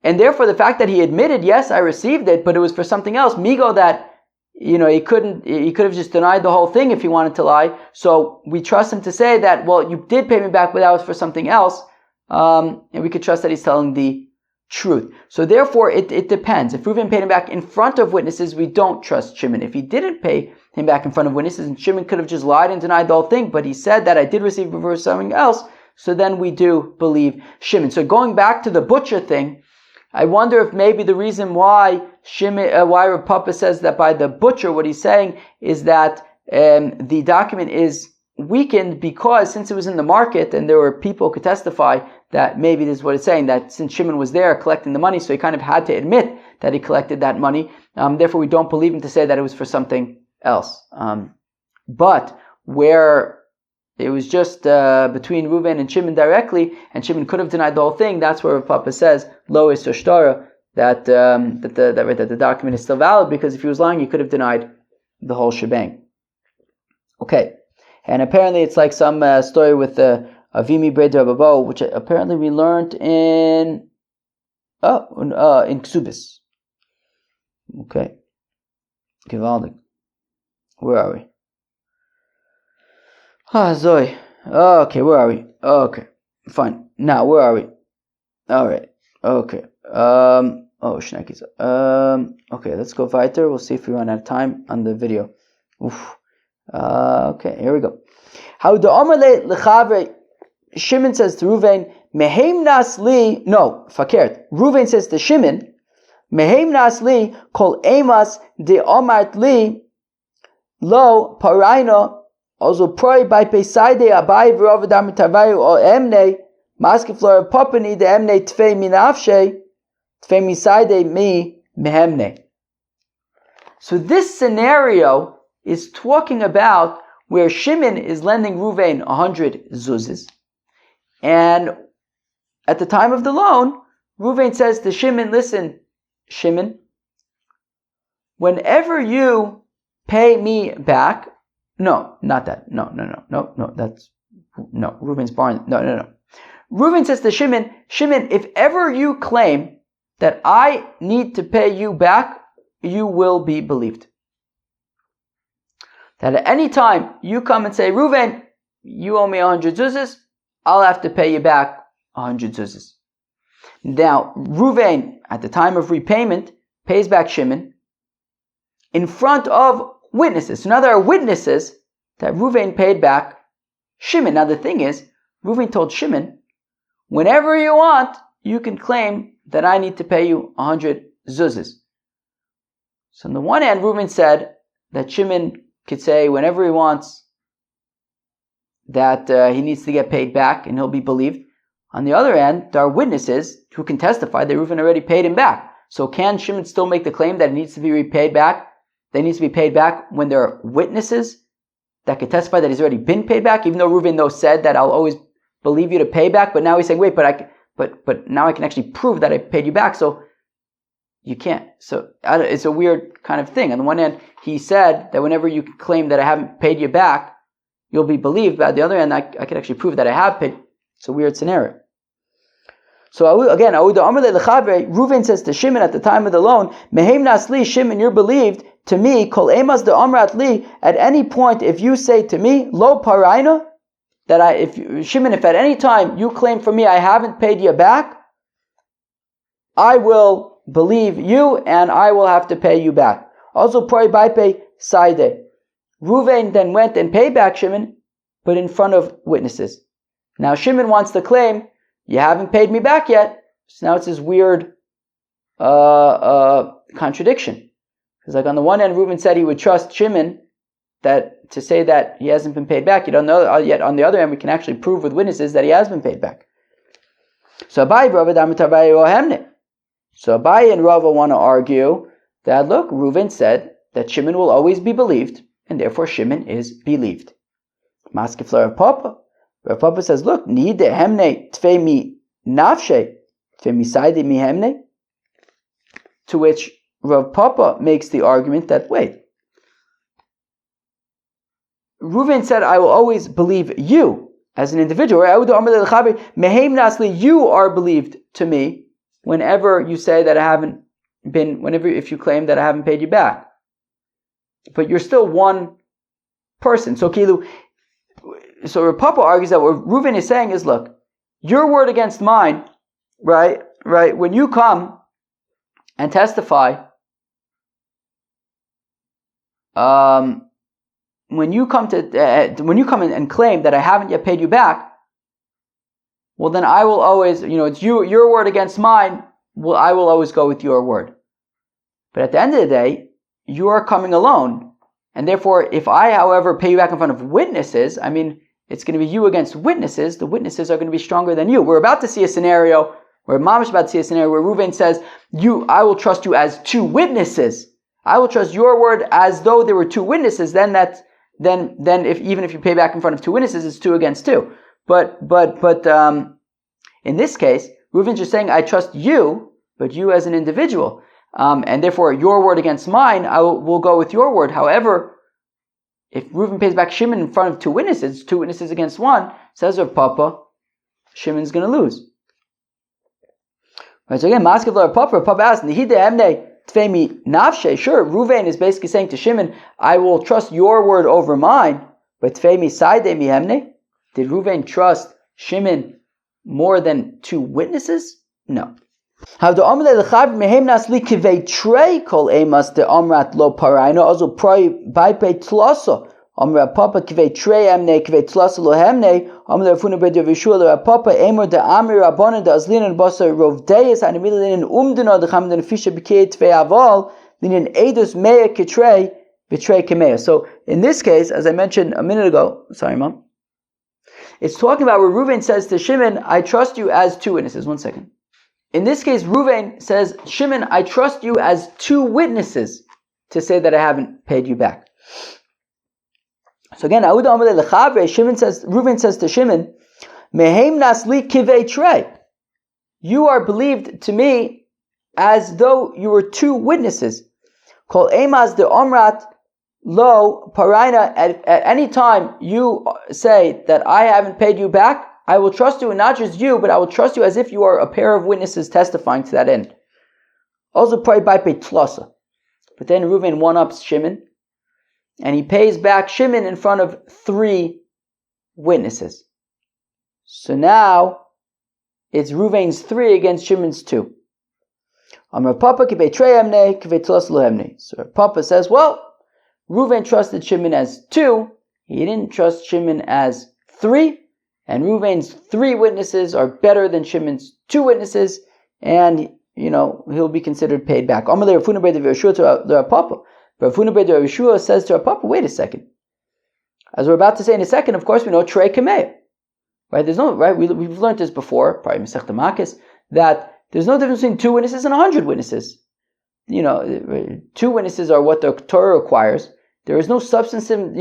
And therefore, the fact that he admitted, yes, I received it, but it was for something else, migo that he could have just denied the whole thing if he wanted to lie. So we trust him to say that, well, you did pay me back, but that was for something else. And we could trust that he's telling the truth. So therefore, it depends. If Reuven paid him back in front of witnesses, we don't trust Shimon. If he didn't pay him back in front of witnesses, and Shimon could have just lied and denied the whole thing, but he said that I did receive it for something else, so then we do believe Shimon. So going back to the butcher thing, I wonder if maybe the reason why Rav Papa says that by the butcher, what he's saying is that the document is weakened because since it was in the market and there were people who could testify that maybe this is what it's saying, that since Shimon was there collecting the money, so he kind of had to admit that he collected that money. Therefore, we don't believe him to say that it was for something else. But where it was just between Reuven and Shimon directly, and Shimon could have denied the whole thing, that's where Rav Papa says, Lo is Soshtara, that the document is still valid, because if he was lying, he could have denied the whole shebang. Okay. And apparently it's like some story with Avimi Bred Rababo, which apparently we learned in Ksubis. Okay. Gewaldig. Where are we? Zoe. Okay, where are we? Okay, fine. Now, where are we? Alright. Okay. Schneckis. Okay, let's go weiter. We'll see if we run out of time on the video. Oof. Okay, here we go. How the Omerle Lechavre, Shimon says to Reuven, Mehem Nasli, no, fakert. Reuven says to Shimon, Mehem Nasli, Kol Emas de Omart Li, Lo Paraino, also Proi by Pesaide Abai Verovadam Tavayu or Emne, Maskeflora Popani de Emne Tfe Minafshe, Tfe Misaide Mi Mehemne. So this scenario is talking about where Shimon is lending Reuven 100 zuzes. And at the time of the loan, Reuven says to Shimon, listen, Shimon, whenever you pay me back, no, not that, no, Reuven's barn, no. Reuven says to Shimon, if ever you claim that I need to pay you back, you will be believed. That at any time you come and say, Reuven, you owe me 100 zuzas, I'll have to pay you back 100 zuzas. Now, Reuven, at the time of repayment, pays back Shimon in front of witnesses. So now there are witnesses that Reuven paid back Shimon. Now the thing is, Reuven told Shimon, whenever you want, you can claim that I need to pay you 100 zuzes. So on the one hand, Reuven said that Shimon could say whenever he wants that he needs to get paid back and he'll be believed. On the other hand, there are witnesses who can testify that Reuven already paid him back. So can Shimon still make the claim that it needs to be repaid back? That it needs to be paid back when there are witnesses that could testify that he's already been paid back, even though Reuven said that I'll always believe you to pay back, but now he's saying, wait, but now I can actually prove that I paid you back, so you can't. So it's a weird kind of thing. On the one hand, he said that whenever you claim that I haven't paid you back, you'll be believed, but on the other hand, I can actually prove that I have paid. It's a weird scenario. So again, Reuven says to Shimon at the time of the loan, Mehem nasli, Shimon, you're believed to me, kol emas de amrat li, at any point if you say to me, lo paraina, that Shimon, if at any time you claim for me I haven't paid you back, I will believe you and I will have to pay you back. Also, pray baipe saide. Reuven then went and paid back Shimon, but in front of witnesses. Now Shimon wants to claim, you haven't paid me back yet. So now it's this weird contradiction. Because like on the one hand, Reuven said he would trust Shimon that to say that he hasn't been paid back. Yet on the other hand, we can actually prove with witnesses that he has been paid back. So Abaye and Rava want to argue that, look, Reuven said that Shimon will always be believed, and therefore Shimon is believed. Maskefla Rav Papa. Rav Papa says, look, ni de hemne tve mi nafshe, tve mi saide mi hemne. To which Rav Papa makes the argument that, wait, Reuven said, I will always believe you as an individual. You are believed to me whenever you say that I haven't been, if you claim that I haven't paid you back. But you're still one person. So Rav Papa argues that what Reuven is saying is, look, your word against mine, right, when you come and testify, when you come and claim that I haven't yet paid you back, well then I will always, it's your word against mine, I will always go with your word. But at the end of the day, you are coming alone. And therefore, if I, however, pay you back in front of witnesses, it's going to be you against witnesses. The witnesses are going to be stronger than you. We're about to see a scenario, Mamish about to see a scenario where Reuven says, I will trust you as two witnesses. I will trust your word as though there were two witnesses. Then even if you pay back in front of two witnesses, it's 2 against 2. But in this case, Reuven's just saying, I trust you, but you as an individual. And therefore, your word against mine, will go with your word. However, if Reuven pays back Shimon in front of 2 witnesses, 2 witnesses against 1, says Rav Papa, Shimon's going to lose. Right, so again, Maskevlar Papa asked, sure, Reuven is basically saying to Shimon, I will trust your word over mine, but did Reuven trust Shimon more than 2 witnesses? No. How the Amr lechav mehem nasli kivei trei kol emas de amrat lo paraino also proi by pay tloso Amr Papa kivei trei emne kivei tloso lo hemne Amr funa bedu vishul Papa emor de Amir Rabbanon de azlin and basa rovdeis and milin umdino de chamden fisher bikei tvei aval linen edus mea kitrei betrei kemea. So in this case, as I mentioned a minute ago, sorry mom, it's talking about where Reuven says to Shimon, I trust you as 2 witnesses. One second. In this case, Reuven says, Shimon, I trust you as 2 witnesses to say that I haven't paid you back. So again, Reuven says to Shimon, Mehem nasli kivei trei. You are believed to me as though you were 2 witnesses. Kol emaz de omrat lo paraina. At any time you say that I haven't paid you back, I will trust you, and not just you, but I will trust you as if you are a pair of witnesses testifying to that end. Also, pray by pay tlasa. But then Reuven one-ups Shimon, and he pays back Shimon in front of 3 witnesses. So now, it's Reuven's 3 against Shimon's 2. Amar Papa kibei trei emne, kibei tlasa lo hemne. So Papa says, well, Reuven trusted Shimon as 2, he didn't trust Shimon as 3, and Ruvain's 3 witnesses are better than Shimon's 2 witnesses, and he'll be considered paid back. But Rav Huna ben Yeshua says to Rav Papa, wait a second. As we're about to say in a second, of course, we know Trei Kamei. Right? There's no, right? We've learned this before, probably Masechta Makis, that there's no difference between 2 witnesses and 100 witnesses. 2 witnesses are what the Torah requires. There is no substance in,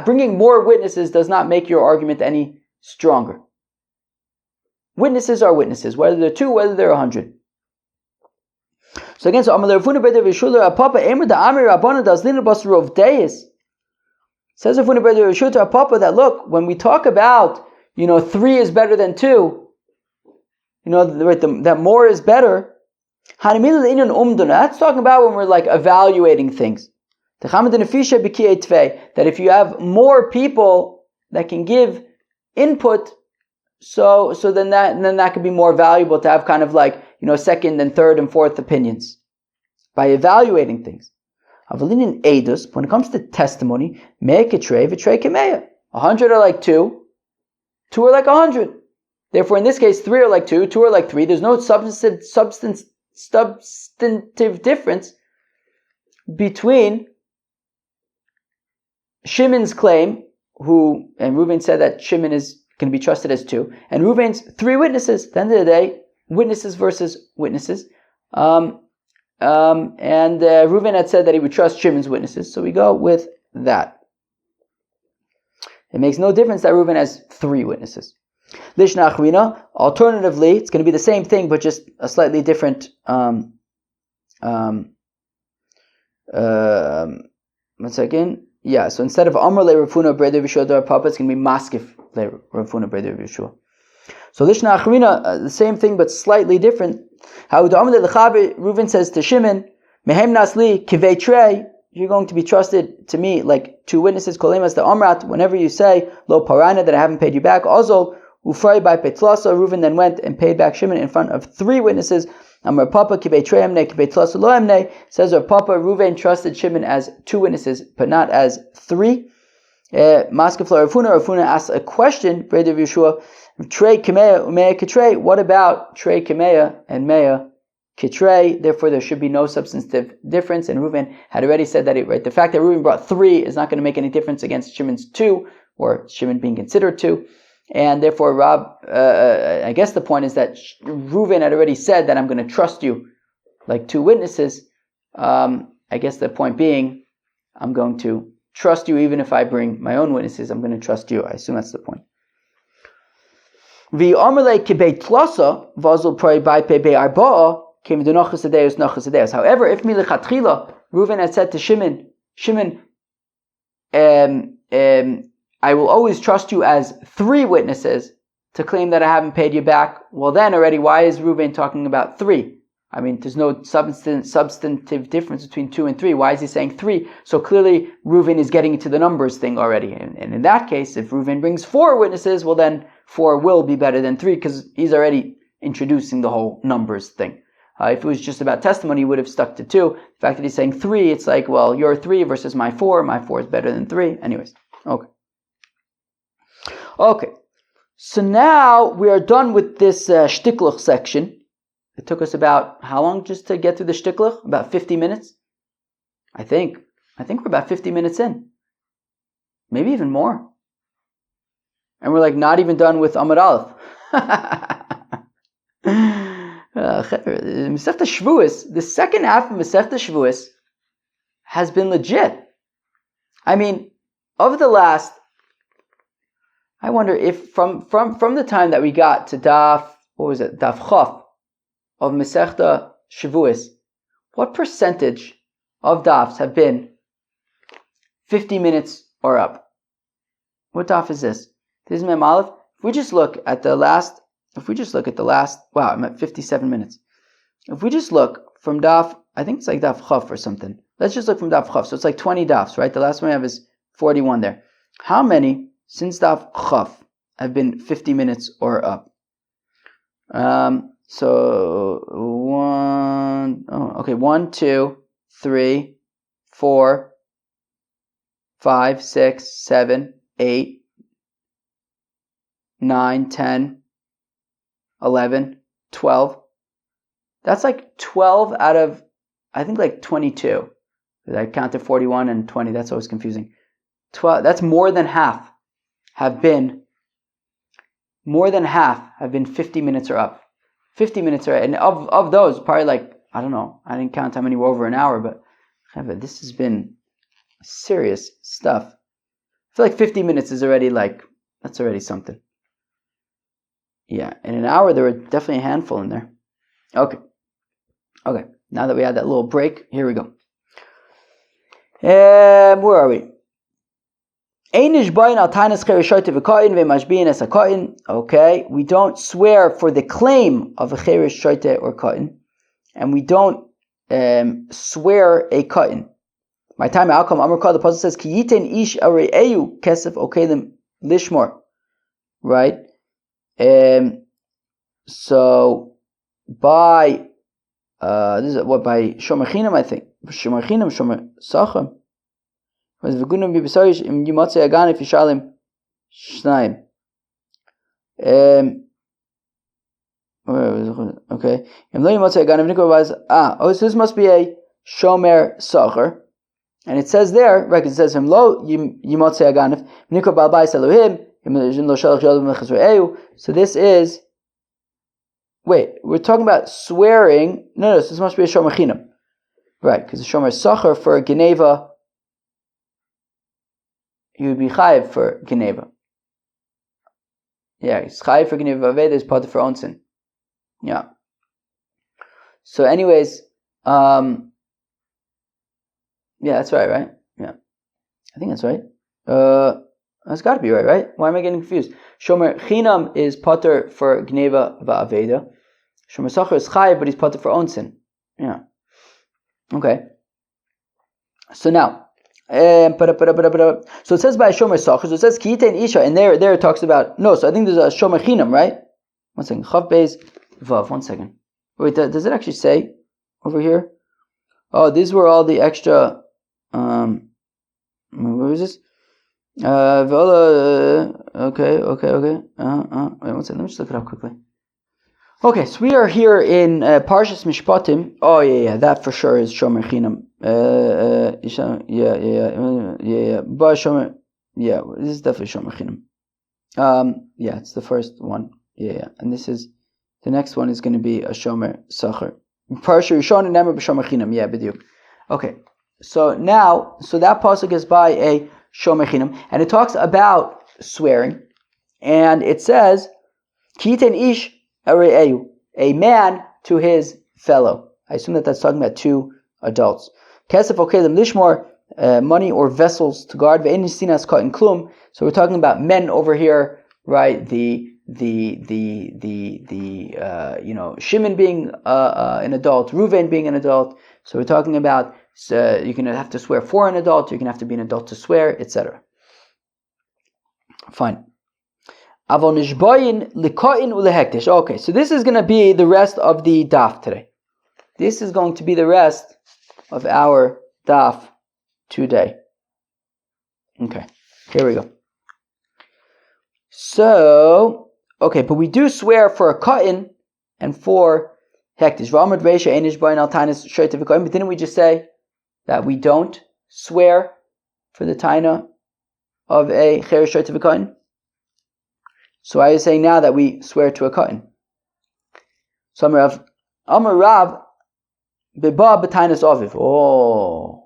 bringing more witnesses does not make your argument any stronger. Witnesses are witnesses, whether they're 2, whether they're 100. So again, says Rav Huna ben Yeshua Papa that look, when we talk about 3 is better than 2, that more is better. That's talking about when we're like evaluating things. That if you have more people that can give input, so then that could be more valuable to have kind of like second and third and fourth opinions by evaluating things. When it comes to testimony, 100 are like 2, 2 are like 100. Therefore, in this case, 3 are like 2, 2 are like 3. There's no substantive difference between Shimon's claim, and Reuven said that Shimon is going to be trusted as 2, and Reuven's 3 witnesses. At the end of the day, witnesses versus witnesses. And Reuven had said that he would trust Shimon's witnesses, so we go with that. It makes no difference that Reuven has 3 witnesses. Lishna Achrina, alternatively, it's going to be the same thing, but just a slightly different. One second. Yeah, so instead of Amr le Rav Huna breder Yeshua dar Papa, it's going to be Maskif le Rav Huna breder Yeshua. So Lishna Achrina, the same thing, but slightly different. How the Amr le Chavi, Reuven says to Shimon, Mehem nasli kivei trei, you're going to be trusted to me like 2 witnesses. Kolemas the Amrat, whenever you say lo parana that I haven't paid you back. Also, Ufray by Petlasa, Reuven then went and paid back Shimon in front of 3 witnesses. Amar Papa kibei trei emne kibei tlasa lo emne, says Rav Papa, Reuven trusted Shimon as 2 witnesses, but not as 3. Maskef Rav Huna asks a question, Breder of Yeshua, Trei Kameya Umeya Kitrei, what about Trei Kameya and Meya Kitrei? Therefore, there should be no substantive difference. And Reuven had already said that the fact that Reuven brought 3 is not going to make any difference against Shimon's 2, or Shimon being considered 2. And therefore, I guess the point is that Reuven had already said that I'm going to trust you like 2 witnesses. I guess the point being, I'm going to trust you even if I bring my own witnesses. I'm going to trust you. I assume that's the point. However, if milichatchila Reuven had said to Shimon, I will always trust you as 3 witnesses to claim that I haven't paid you back. Well then already, why is Reuven talking about 3? I mean, there's no substantive difference between 2 and 3. Why is he saying 3? So clearly Reuven is getting into the numbers thing already. And in that case, if Reuven brings 4 witnesses, well then 4 will be better than 3 because he's already introducing the whole numbers thing. If it was just about testimony, he would have stuck to 2. The fact that he's saying 3, it's like, well, your 3 versus my 4 is better than 3. Anyways, okay. So now we are done with this shtiklach section. It took us about, how long just to get through the shtiklach? About 50 minutes? I think we're about 50 minutes in. Maybe even more. And we're like not even done with Amud Aleph. Masechta Shevuos, the second half of Masechta Shevuos has been legit. I mean, of the last, I wonder if from the time that we got to Daf Chaf of Masechta Shevuos, what percentage of dafs have been 50 minutes or up? What daf is this? This is Mem Aleph. If we just look at the last, wow, I'm at 57 minutes. If we just look from daf, I think it's like daf Chaf or something. Let's just look from daf Chaf. So it's like 20 dafs, right? The last one we have is 41 there. How many since daf Chaf have been 50 minutes or up? So 1, 2, 3, 4, 5, 6, 7, 8, 9, 10, 11, 12. That's like 12 out of, I think, like 22. I counted 41 and 20. That's always confusing. 12. That's more than half have been 50 minutes or up. 50 minutes or up. And of those, probably like, I don't know. I didn't count how many were over an hour, but this has been serious stuff. I feel like 50 minutes is already like, that's already something. Yeah, in an hour there were definitely a handful in there. Okay. Now that we had that little break, here we go. Where are we? Okay, we don't swear for the claim of a cherish shoite or katan, and we don't swear a katan. My time outcome, Amar Kal, the Pasuk says, Ki yiten ish are'eyu kesef okelim lishmor. Right? So by this is what, by Shomer Chinam, I think. Shomer Chinam, Shomer Sachem. Was v'gunam b'bisarish im yimatzei agan if yishalim shnaim. Okay. Im lo yimatzei agan if nikol was so this must be a Shomer Sacher. And it says there, right, it says him lo yimatzei agan if nikol bal bais Elohim im lo shalach yodam mechazre'eu. So this is, wait, we're talking about swearing. No, so this must be a Shomer Chinam. Right, because the Shomer Sacher for Geneva, he would be chayiv for Geneva. Yeah, he's chayiv for Geneva. Aveda is part for onsen. Yeah. So, anyways, yeah, that's right? Yeah, I think that's right. That's got to be right? Why am I getting confused? Shomer Chinam is pater for Geneva va'aveda. Shomer Sacher is chayiv, but he's pater for onsen. Yeah. Okay. So now. So it says by Shomer Sacher, so it says Ki yitein isha, and there it talks about, no, so I think there's a Shomer Chinam, right? One second, Chav Beis Vav, 1 second. Wait, does it actually say over here? Oh, these were all the extra, where is this? Okay. Wait, 1 second, let me just look it up quickly. Okay, so we are here in Parshas Mishpatim. Oh yeah, that for sure is Shomer Chinam. But Shomer, yeah, this is definitely Shomer Chinam. Yeah, it's the first one. Yeah, and this is, the next one is going to be a Shomer Sacher. Parsha Rishon and Nemer b'Shomer Chinam. Yeah, b'diuk. Okay, so now, that pasuk is by a Shomer Chinam, and it talks about swearing, and it says, Ki yitein ish a man to his fellow. I assume that's talking about two adults. Kesef okelim lishmor, money or vessels to guard. Ve'en nisinas katan klum. So we're talking about men over here, right? The Shimon being an adult, Reuven being an adult. So we're talking about you're going to have to swear for an adult. You're going to have to be an adult to swear, etc. Fine. Okay, so this is going to be the rest of the daf today. This is going to be the rest of our daf today. Okay, here we go. So, okay, but we do swear for a katan and for hektish. But didn't we just say that we don't swear for the taina of a cheresh shoyte v'katan? So I is saying now that we swear to a katan. So Amar Rav beba b'tainas aviv. Oh.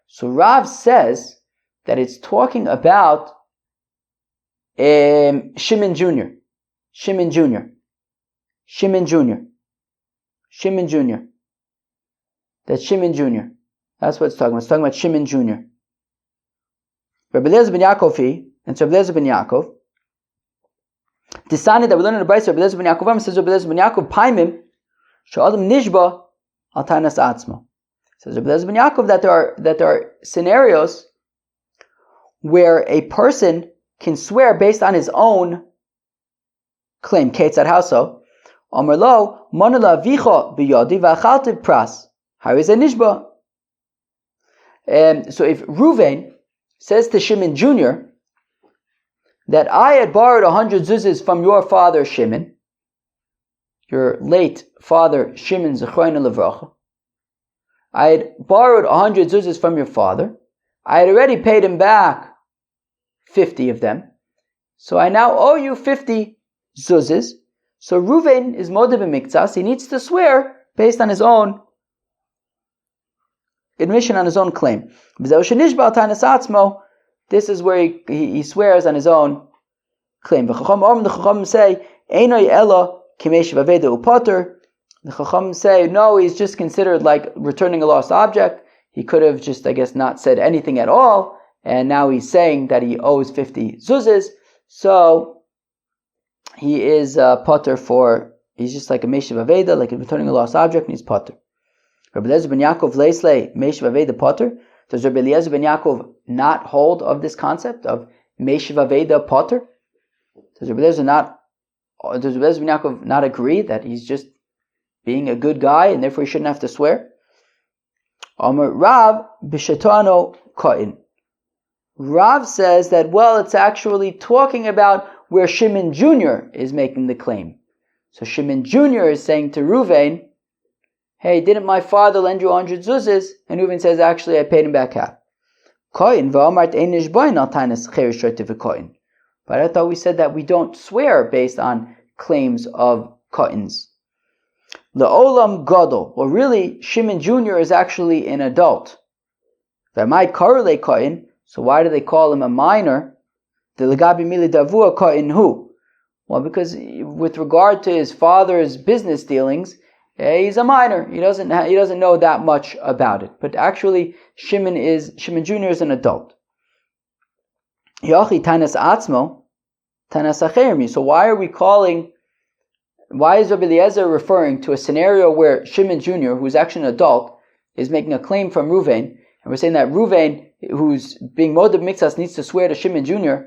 So Rav says that it's talking about Shimon Jr. That's Shimon Jr. That's what it's talking about. It's talking about Shimon Jr. Rabbi Eliezer ben Yaakov, and Rabbi Eliezer ben Yaakov, decided that we learn in the Brayso, Rabbi Eliezer ben Yaakov, says Rabbi Eliezer ben Yaakov, paimim, she'adam nishba al tainas atzmo. Says Rabbi Eliezer ben Yaakov that there are scenarios where a person can swear based on his own claim. Ketzad haso, Amar lo, manula vicha biyadi v'achalti pras. How is a nishba? So if Reuven says to Shimon Jr., that I had borrowed 100 zuzis from your father Shimon, your late father Shimon Zechroina Levracha. I had borrowed 100 zuzis from your father. I had already paid him back 50 of them. So I now owe you 50 zuzis. So Reuven is modeh b'miktsas. He needs to swear based on his own admission, on his own claim. This is where he swears on his own claim. The Chacham say, Einoi ela kimesh vaveda upater. The Chacham say, no, he's just considered like returning a lost object. He could have just, I guess, not said anything at all, and now he's saying that he owes 50 zuzis, so he is potter he's just like a Meshiv Aveda, like returning a lost object, and he's potter. Rabbi Eliezer ben Yaakov Leisley, Meshiv Aveda potter. Does Rabbi Eliezer ben Yaakov not hold of this concept of Meshiv Aveda potter? Does Rabbi Eliezer ben Yaakov not agree that he's just being a good guy and therefore he shouldn't have to swear? Amar Rav b'shetano ka'in. Rav says that, well, it's actually talking about where Shimon Jr. is making the claim. So Shimon Jr. is saying to Reuven, hey, didn't my father lend you 100 zuzis? And Reuven says, actually, I paid him back half. But I thought we said that we don't swear based on claims of ka'ins. Le'olam gadol. Well, really, Shimon Jr. is actually an adult. So why do they call him a minor? Well, because with regard to his father's business dealings, he's a minor. He doesn't know that much about it. But actually, Shimon Jr. is an adult. So why is Rabbi Eliezer referring to a scenario where Shimon Jr., who's actually an adult, is making a claim from Reuven, and we're saying that Reuven, who's being modeh b'miktsas, needs to swear to Shimon Jr.?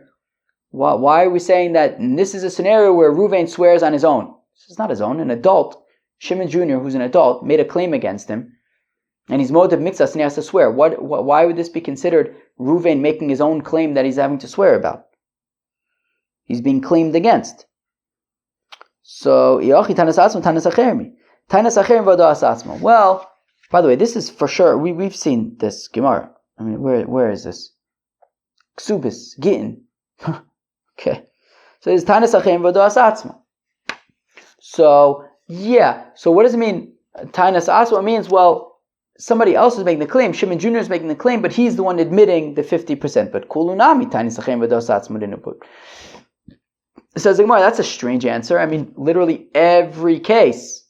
Why are we saying that this is a scenario where Reuven swears on his own? This is not his own. An adult, Shimon Jr., who's an adult, made a claim against him, and he's modeh b'miktsas and he has to swear. Why would this be considered Reuven making his own claim that he's having to swear about? He's being claimed against. So, well, by the way, this is for sure, we've seen this Gemara. I mean, where is this? Ksubis, Gittin. Okay. So it's Tanas Achem V'Doas Atzma. So, yeah. So what does it mean, Tanas Atzma? It means, well, somebody else is making the claim, Shimon Jr. is making the claim, but he's the one admitting the 50%. But Kulunami, Tanas Achem V'Doas Atzma didn't put. Says the Gemara, that's a strange answer. I mean, literally every case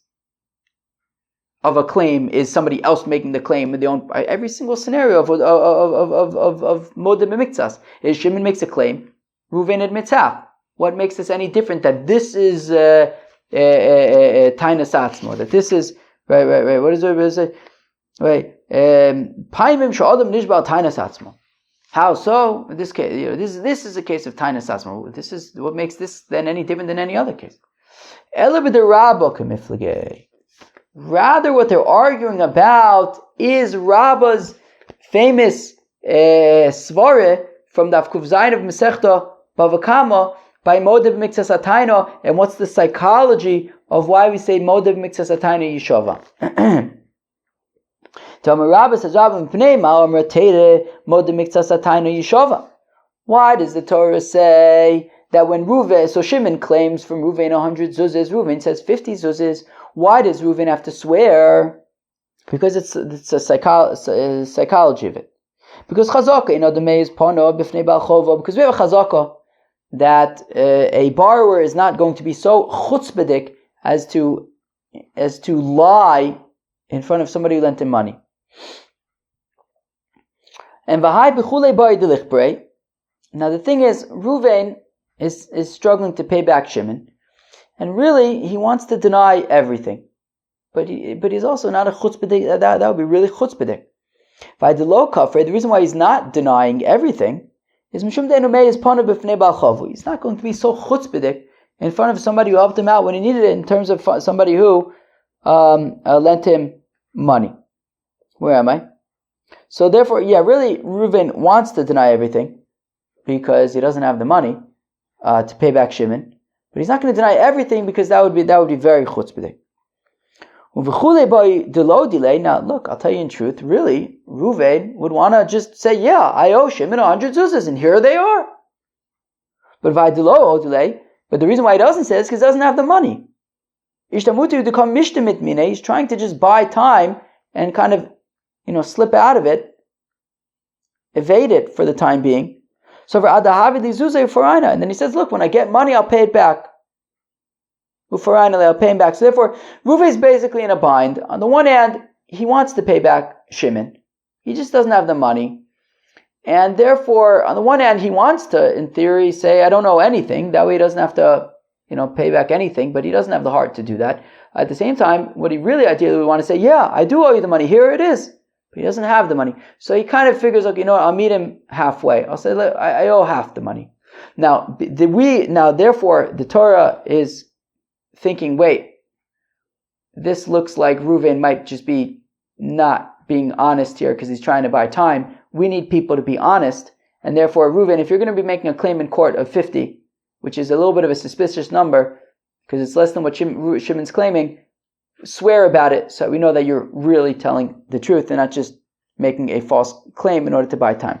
of a claim is somebody else making the claim. Every single scenario of modeh b'miktsas is Shimon makes a claim, Reuven admits half. What makes this any different? That this is tainas atzmo. That this is right. What is it? Right. Paimim she'adam nishbal tainas atzmo. How so? In this case, this is a case of tainas atzmo. This is what makes this then any different than any other case. Rather, what they're arguing about is Rabba's famous svare from the Kuf Zayin of Masechta Bava Kama by modeh b'miktsas atayno, and what's the psychology of why we say modeh b'miktsas atayno yishova. Why does the Torah say that when Reuven, so Shimon claims from Reuven 100 zuzis, Reuven says 50 zuzis, why does Reuven have to swear? Because it's a psychology of it. Because chazaka in adamei is pano b'fnei bal chova, because we have a chazaka that a borrower is not going to be so chutzpahdik as to lie in front of somebody who lent him money. And v'hai b'chulei b'ay delichbrei. Now the thing is, Reuven is struggling to pay back Shimon, and really he wants to deny everything, but he's also not a chutzpahdik. That would be really chutzpahdik. The reason why he's not denying everything is mishum de'enumei is panav b'fnei bal chavu. He's not going to be so chutzpahdik in front of somebody who helped him out when he needed it, in terms of somebody who lent him money. Where am I? So therefore, really, Reuven wants to deny everything because he doesn't have the money, to pay back Shimon, but he's not going to deny everything because that would be very chutzpah. Now, look, I'll tell you in truth, really, Ruvain would want to just say, yeah, I owe Shimon 100 zuzas, and here they are. But the reason why he doesn't say is because he doesn't have the money. He's trying to just buy time and kind of, slip out of it, evade it for the time being. So for Adahavid Zuzay Faraina, and then he says, look, when I get money, I'll pay it back. I'll pay him back. So therefore, Ruvain is basically in a bind. On the one hand, he wants to pay back Shimon. He just doesn't have the money. And therefore, on the one hand, he wants to, in theory, say, I don't owe anything. That way he doesn't have to, pay back anything, but he doesn't have the heart to do that. At the same time, what he really ideally would want to say, yeah, I do owe you the money. Here it is. But he doesn't have the money. So he kind of figures, okay, I'll meet him halfway. I'll say, look, I owe half the money. Now, therefore, the Torah is thinking, wait, this looks like Reuven might just be not being honest here because he's trying to buy time. We need people to be honest, and therefore, Reuven, if you're going to be making a claim in court of 50, which is a little bit of a suspicious number because it's less than what Shimon's claiming, swear about it so we know that you're really telling the truth and not just making a false claim in order to buy time.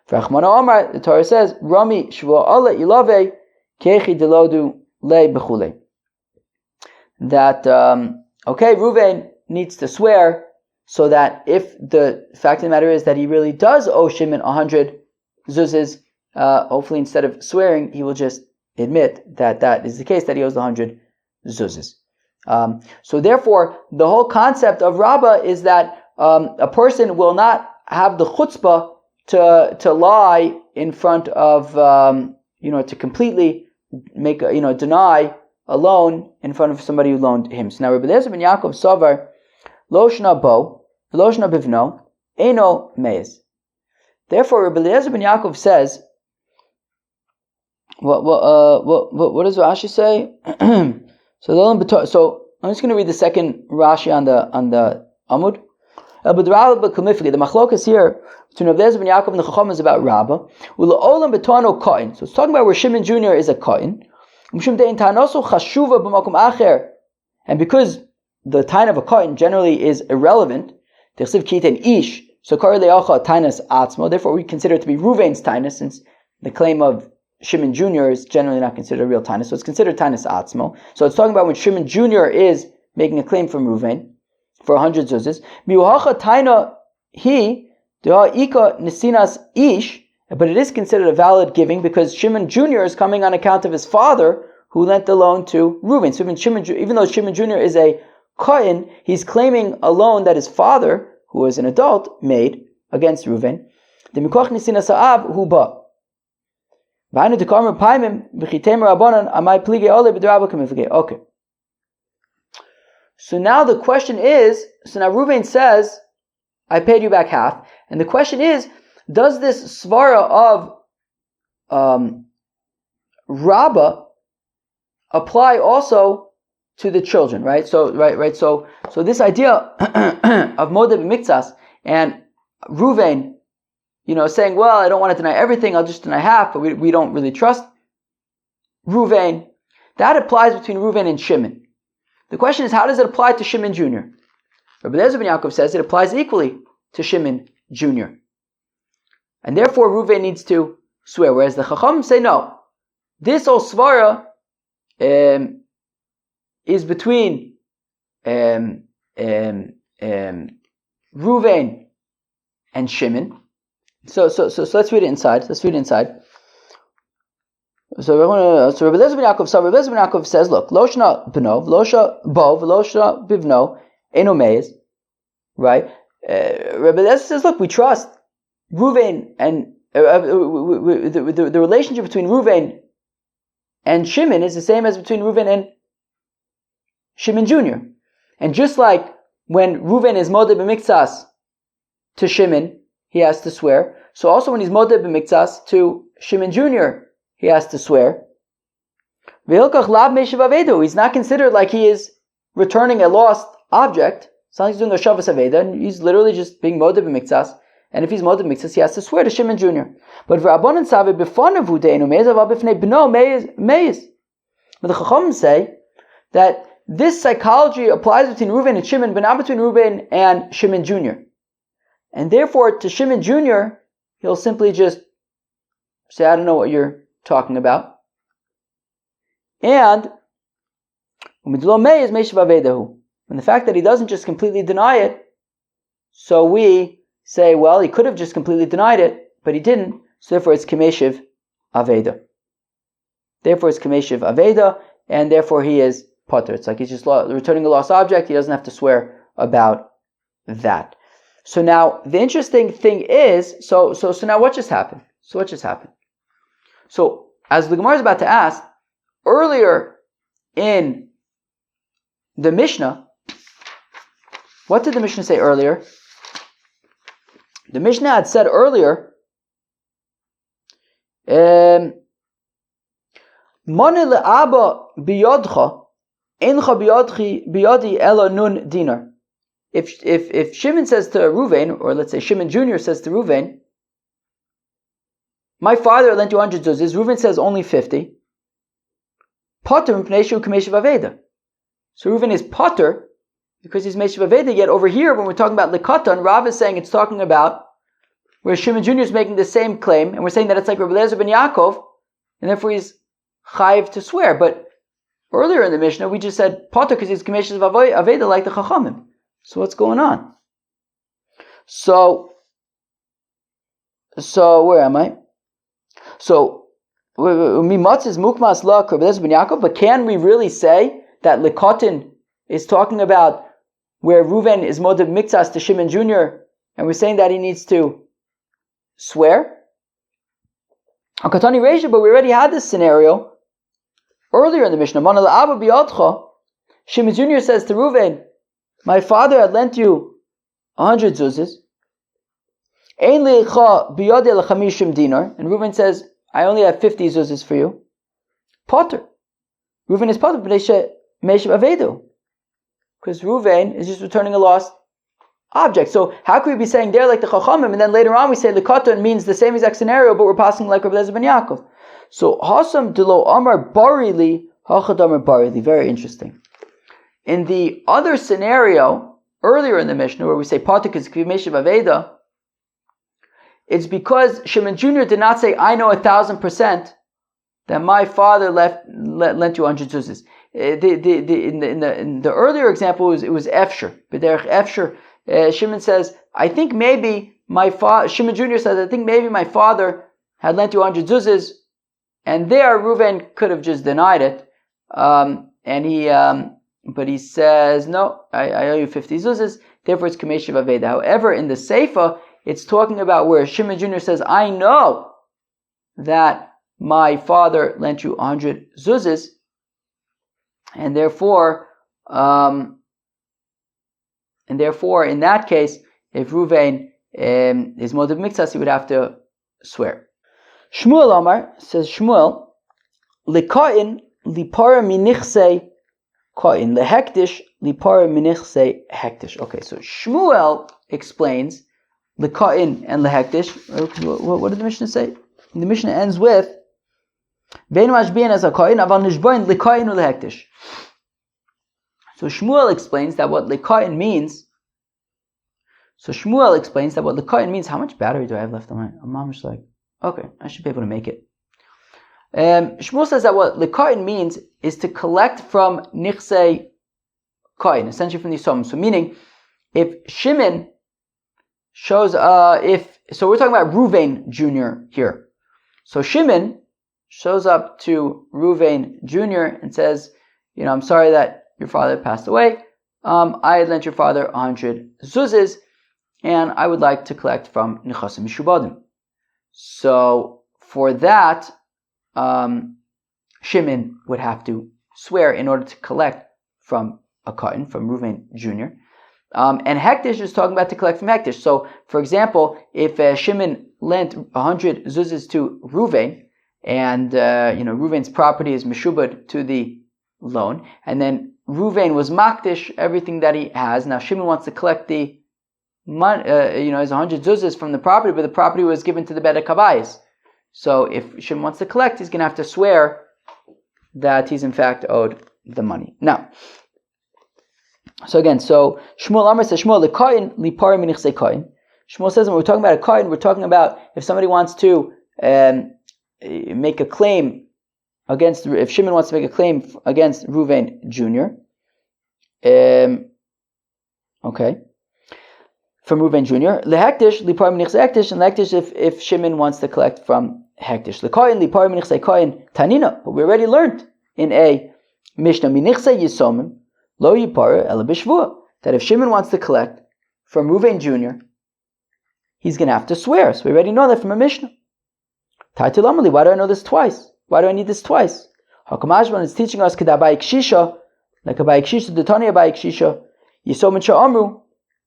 The Torah says, Rami Shevuos Ale Ilave Kechi Delodu that Reuven needs to swear so that if the fact of the matter is that he really does owe Shimon 100 zuzes, hopefully instead of swearing, he will just admit that is the case, that he owes the 100 zuzes. So therefore, the whole concept of Rabbah is that a person will not have the chutzpah to lie in front of, to completely deny a loan in front of somebody who loaned him. So now Rabbi Eliezer ben Yaakov Savar, Lo shna bo, Lo shna bivno, Eino meiz. Therefore, Rabbi Eliezer ben Yaakov says, what does Rashi say? So I'm just going to read the second Rashi on the Amud. The machlokas here between Rabbi Eliezer ben Yaakov and the Chacham is about Rabbah. So it's talking about where Shimon Jr. is a kohen. And because the time of a kohen generally is irrelevant, so therefore we consider it to be Reuven's tainus, since the claim of Shimon Jr. is generally not considered a real tainus, so it's considered tainus atzmo. So it's talking about when Shimon Jr. is making a claim from Reuven for 100 zuzes. But it is considered a valid giving because Shimon Jr. is coming on account of his father who lent the loan to Reuven. So even though Shimon Jr. is a kohen, he's claiming a loan that his father, who was an adult, made against Reuven. Okay. So now the question is, now Reuven says, I paid you back half. And the question is, does this svara of Rabbah apply also to the children, right? So this idea of Modeh b'miktsas and Reuven, saying, well, I don't want to deny everything, I'll just deny half, but we don't really trust Reuven. That applies between Reuven and Shimon. The question is, how does it apply to Shimon Jr.? Rabbi Eliezer ben Yaakov says it applies equally to Shimon Jr. And therefore Reuven needs to swear, whereas the Chacham say no. This whole svara is between Reuven and Shimon. So let's read it inside. So Rabbi Eliezer ben Yaakov says, look, Loshna b'no, Losha bo, Losha bivno, eno meiz, right? Rabbi Eliezer says, look, we trust Reuven and the relationship between Reuven and Shimon is the same as between Reuven and Shimon Jr. And just like when Reuven is modeh b'miktsas to Shimon, he has to swear. So also when he's modeh b'miktsas to Shimon Jr., he has to swear. He's not considered like he is returning a lost object. It's not like he's doing a shavas aveda, and he's literally just being modeh b'miktsas. And if he's Modeh Miktsas, he has to swear to Shimon Jr. But V'Rabbanan Saveh b'fanav hu deinu meiz, aval b'fnei b'no meiz. But the Chachamim say that this psychology applies between Reuven and Shimon, but not between Reuven and Shimon Jr. And therefore, to Shimon Jr., he'll simply just say, I don't know what you're talking about. And and the fact that he doesn't just completely deny it, so we say, well, he could have just completely denied it, but he didn't, so therefore it's Kameshiv Aveda. Therefore it's Kameshiv Aveda, and therefore he is Potter. It's like he's just returning a lost object, he doesn't have to swear about that. So now, the interesting thing is, so now what just happened? So as the Gemara is about to ask, earlier in the Mishnah, what did the Mishnah say earlier? The Mishnah had said earlier, Mane le'aba biyodcha, eincha biyadi ela nun dinar. If Shimon says to Reuven, or let's say Shimon Jr. says to Reuven, my father lent you 100 zuzis, Reuven says only 50. Potter m'pneishu k'meshiv aveda. So Reuven is Potter because he's meshiv aveda. Yet over here, when we're talking about likatan, Rav is saying it's talking about where Shimon Jr. is making the same claim, and we're saying that it's like Rabbi Eliezer ben Yaakov, and therefore he's chayiv to swear. But earlier in the Mishnah, we just said Potter because he's k'meshiv aveda like the Chachamim. So what's going on? So where am I? So mimatzis mukmas la Rabbi Eliezer ben Yaakov. But can we really say that Likotin is talking about where Reuven is Modeh Miktsas to Shimon Jr. and we're saying that he needs to swear? Akatani Reisha, but we already had this scenario earlier in the Mishnah. Mana la'aba biyadcha, Shimon Jr. says to Reuven, my father had lent you 100 zuzis. Ein lecha biyadeh lechamishim dinar, and Reuven says, I only have 50 zuzis for you. Potter. Reuven is Potter, Meshiv Avedu. Because Reuven is just returning a lost object. So how could we be saying there like the Chachamim, and then later on we say Likatan means the same exact scenario, but we're passing like Rabbi Eliezer ben Yaakov. So Hasam Dilo Amar Barili, Hachad Amar Barili. Very interesting. In the other scenario, earlier in the Mishnah, where we say Patuk is Meshiv Aveda, it's because Shimon Jr. did not say, I know 1,000% that my father lent you 100 zuzis. In the earlier example, it was Efsher. B'derech Efsher, Shimon says, I think maybe Shimon Jr. says, I think maybe my father had lent you 100 zuzis, and there Reuven could have just denied it, but he says, no, I owe you 50 zuzis, therefore it's Kameshiv Aveda. However, in the Seifa, it's talking about where Shimon Jr. says, I know that my father lent you 100 zuzis, and therefore, in that case, if Reuven is Modeh Miktsas, he would have to swear. Shmuel Amar says, Shmuel, Lekain lipara minichse kain, lehektish lipara minichse hektish. Okay, so Shmuel explains Lekain and lehektish. What did the Mishnah say? The Mishnah ends with Bein mashbian as a kain, aval nishbain lekain ulehektish. So Shmuel explains that what lekain means. How much battery do I have left on my? I'm just like, okay, I should be able to make it. Shmuel says that what lekain means is to collect from nichse kain, essentially from the Yisomim. So meaning, if Shimon shows, so we're talking about Reuven Jr. here. So Shimon shows up to Reuven Jr. and says, I'm sorry that your father passed away. I had lent your father 100 zuzis, and I would like to collect from Nechasim Mishubadim. So for that, Shimon would have to swear in order to collect from a cotton, from Reuven Jr. And Hektish is talking about to collect from Hektish. So, for example, if Shimon lent 100 zuzis to Reuven, and Reuven's property is Meshubad to the loan, and then Reuven was Makdish everything that he has. Now Shimon wants to collect the is 100 zuzas from the property, but the property was given to the Beit HaKavayis. So if Shimon wants to collect, he's going to have to swear that he's in fact owed the money. Now, so again, Shmuel Amar says, Shmuel, l'koyin lipar minichsei koyin. Shmuel says when we're talking about a koyin, we're talking about if somebody wants to make a claim against, if Shimon wants to make a claim against Reuven Jr., okay, from Reuven Jr., lehektish lipar minichsei hektish, and lehektish if Shimon wants to collect from hektish. L'koyin lipar minichsei koyin tanina, but we already learned in a Mishnah minichsei yisomim lo yipar ela b'shvuah, that if Shimon wants to collect from Reuven Jr., he's going to have to swear. So we already know that from a Mishnah. Taitul Amali, why do I know this twice? Why do I need this twice? Hakamashman is teaching us kedabai kshisha, like a bayik shisha, the Tanya bayik shisha, yisomin sha'amru,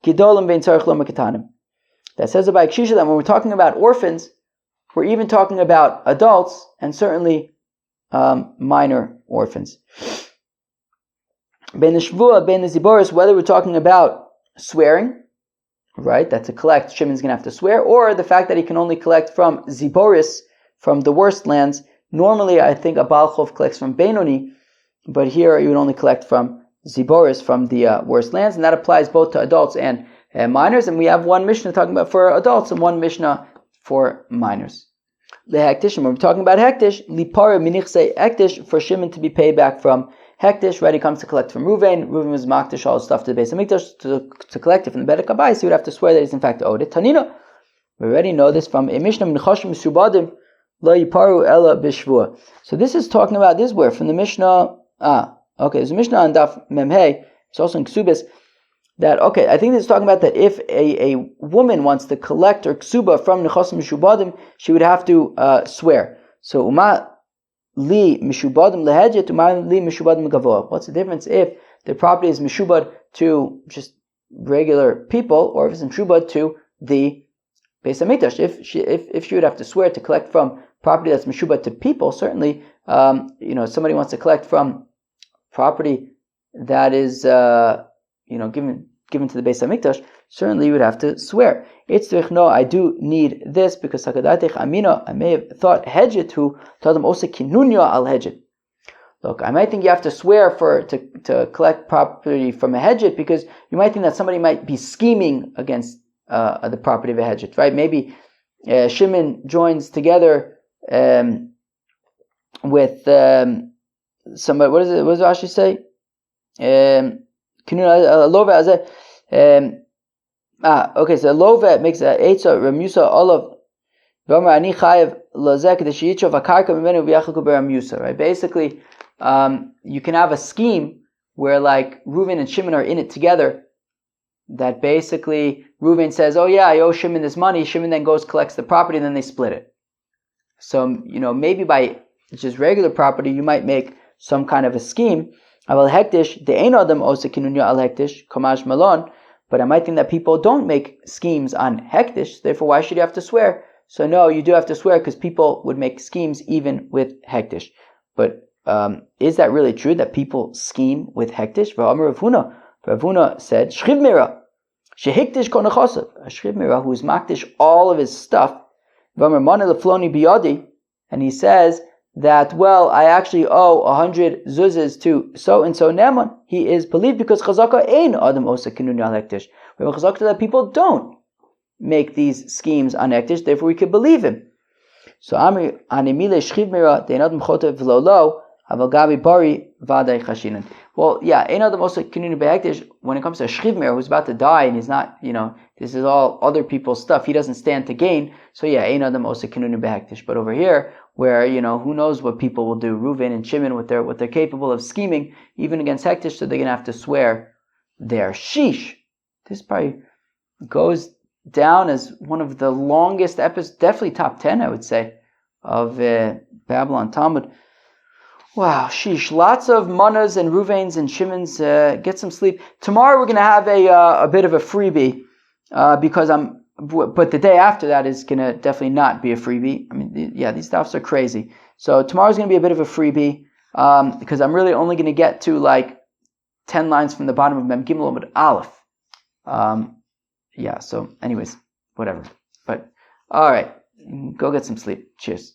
gidolim vein tzarich lo mekatanim. That says about kshisha that when we're talking about orphans, we're even talking about adults and certainly minor orphans. Ben the shvuah, ben the ziboris, whether we're talking about swearing, right, that to collect, Shimon's going to have to swear, or the fact that he can only collect from ziboris, from the worst lands. Normally, I think a Baal Chov collects from Benoni, but here you would only collect from ziboris, from the worst lands, and that applies both to adults and minors. And we have one Mishnah talking about for adults and one Mishnah for minors. The hektish, when we're talking about hektish, lipara minichse hektish, for Shimon to be paid back from hektish, right? He comes to collect from Reuven. Reuven was makdish all his stuff to the Beis Hamikdash to collect it from the Beit HaKavayis. He would have to swear that he's in fact owed it. Tanina, we already know this from a Mishnah Menachashim Subadim lo yiparu ela b'shvuah. So this is talking about this where from the Mishnah. There's a Mishnah on Daf Memhei. It's also in Ksubis. That I think this is talking about that if a woman wants to collect her ksuba from Nechasim Mishubadim, she would have to swear. So Uma li Mishubadim lehejet, Uma li Mishubadim gavoa. What's the difference if the property is Mishubad to just regular people, or if it's Mishubad to the Beis Hamikdash? If she would have to swear to collect from property that's Mishubad to people, certainly somebody wants to collect from property that is given to the Beis Hamikdash, certainly you would have to swear. It's no, I do need this because Sakadatech Amina, I may have thought Hedget who told them also Kinunya al Hedget. Look, I might think you have to swear to collect property from a Hedget because you might think that somebody might be scheming against the property of a Hedget, right? Maybe Shimon joins together with somebody. What does Rashi say? So Lova makes a Eitza Ramusa Olav V'Omer Ani Chayev Lozek D'Sheichov Akarka Mimenu V'Yachal Ramusa. Right? Basically, you can have a scheme where like Reuven and Shimon are in it together. That basically Reuven says, "Oh yeah, I owe Shimon this money." Shimon then goes collects the property, and then they split it. So maybe by just regular property, you might make some kind of a scheme. Aval hektish, the ein adam osa kinunya al hektish, kamash malon. But I might think that people don't make schemes on hektish, therefore why should you have to swear? So no, you do have to swear because people would make schemes even with hektish. But is that really true that people scheme with hektish? V'amar Rav Huna said, Shchiv mira, shehiktish konachosav. A Shchiv mira who is makdish all of his stuff. V'amar mane lefloni biyadi, and he says that, well, I actually owe 100 zuzes to so-and-so Neman. He is believed because Chazaka ein Adam osa kinun al hektish. We have a Chazaka that people don't make these schemes on hektish, therefore we could believe him. So Amri Animile Shchiv Mira Dein Adam Chotev V'lo Lo Aval Gabi Bari Vadai Chashinan. Well, yeah, ein Adam osa kinun behektish. When it comes to a Shchiv Mira who's about to die and he's not, this is all other people's stuff. He doesn't stand to gain. So yeah, ein Adam osa kinun behektish. But over here, where who knows what people will do? Reuven and Shimon, what they're capable of scheming, even against hektish, so they're going to have to swear there. Sheesh. This probably goes down as one of the longest episodes, definitely top 10, I would say, of Babylon Talmud. Wow, sheesh. Lots of manas and Reuvens and Shimons. Get some sleep. Tomorrow we're going to have a bit of a freebie because but the day after that is going to definitely not be a freebie. I mean, these stuffs are crazy. So tomorrow's going to be a bit of a freebie because I'm really only going to get to like 10 lines from the bottom of Mem Gimel Amud Aleph. yeah, so anyways, whatever. But all right, go get some sleep. Cheers.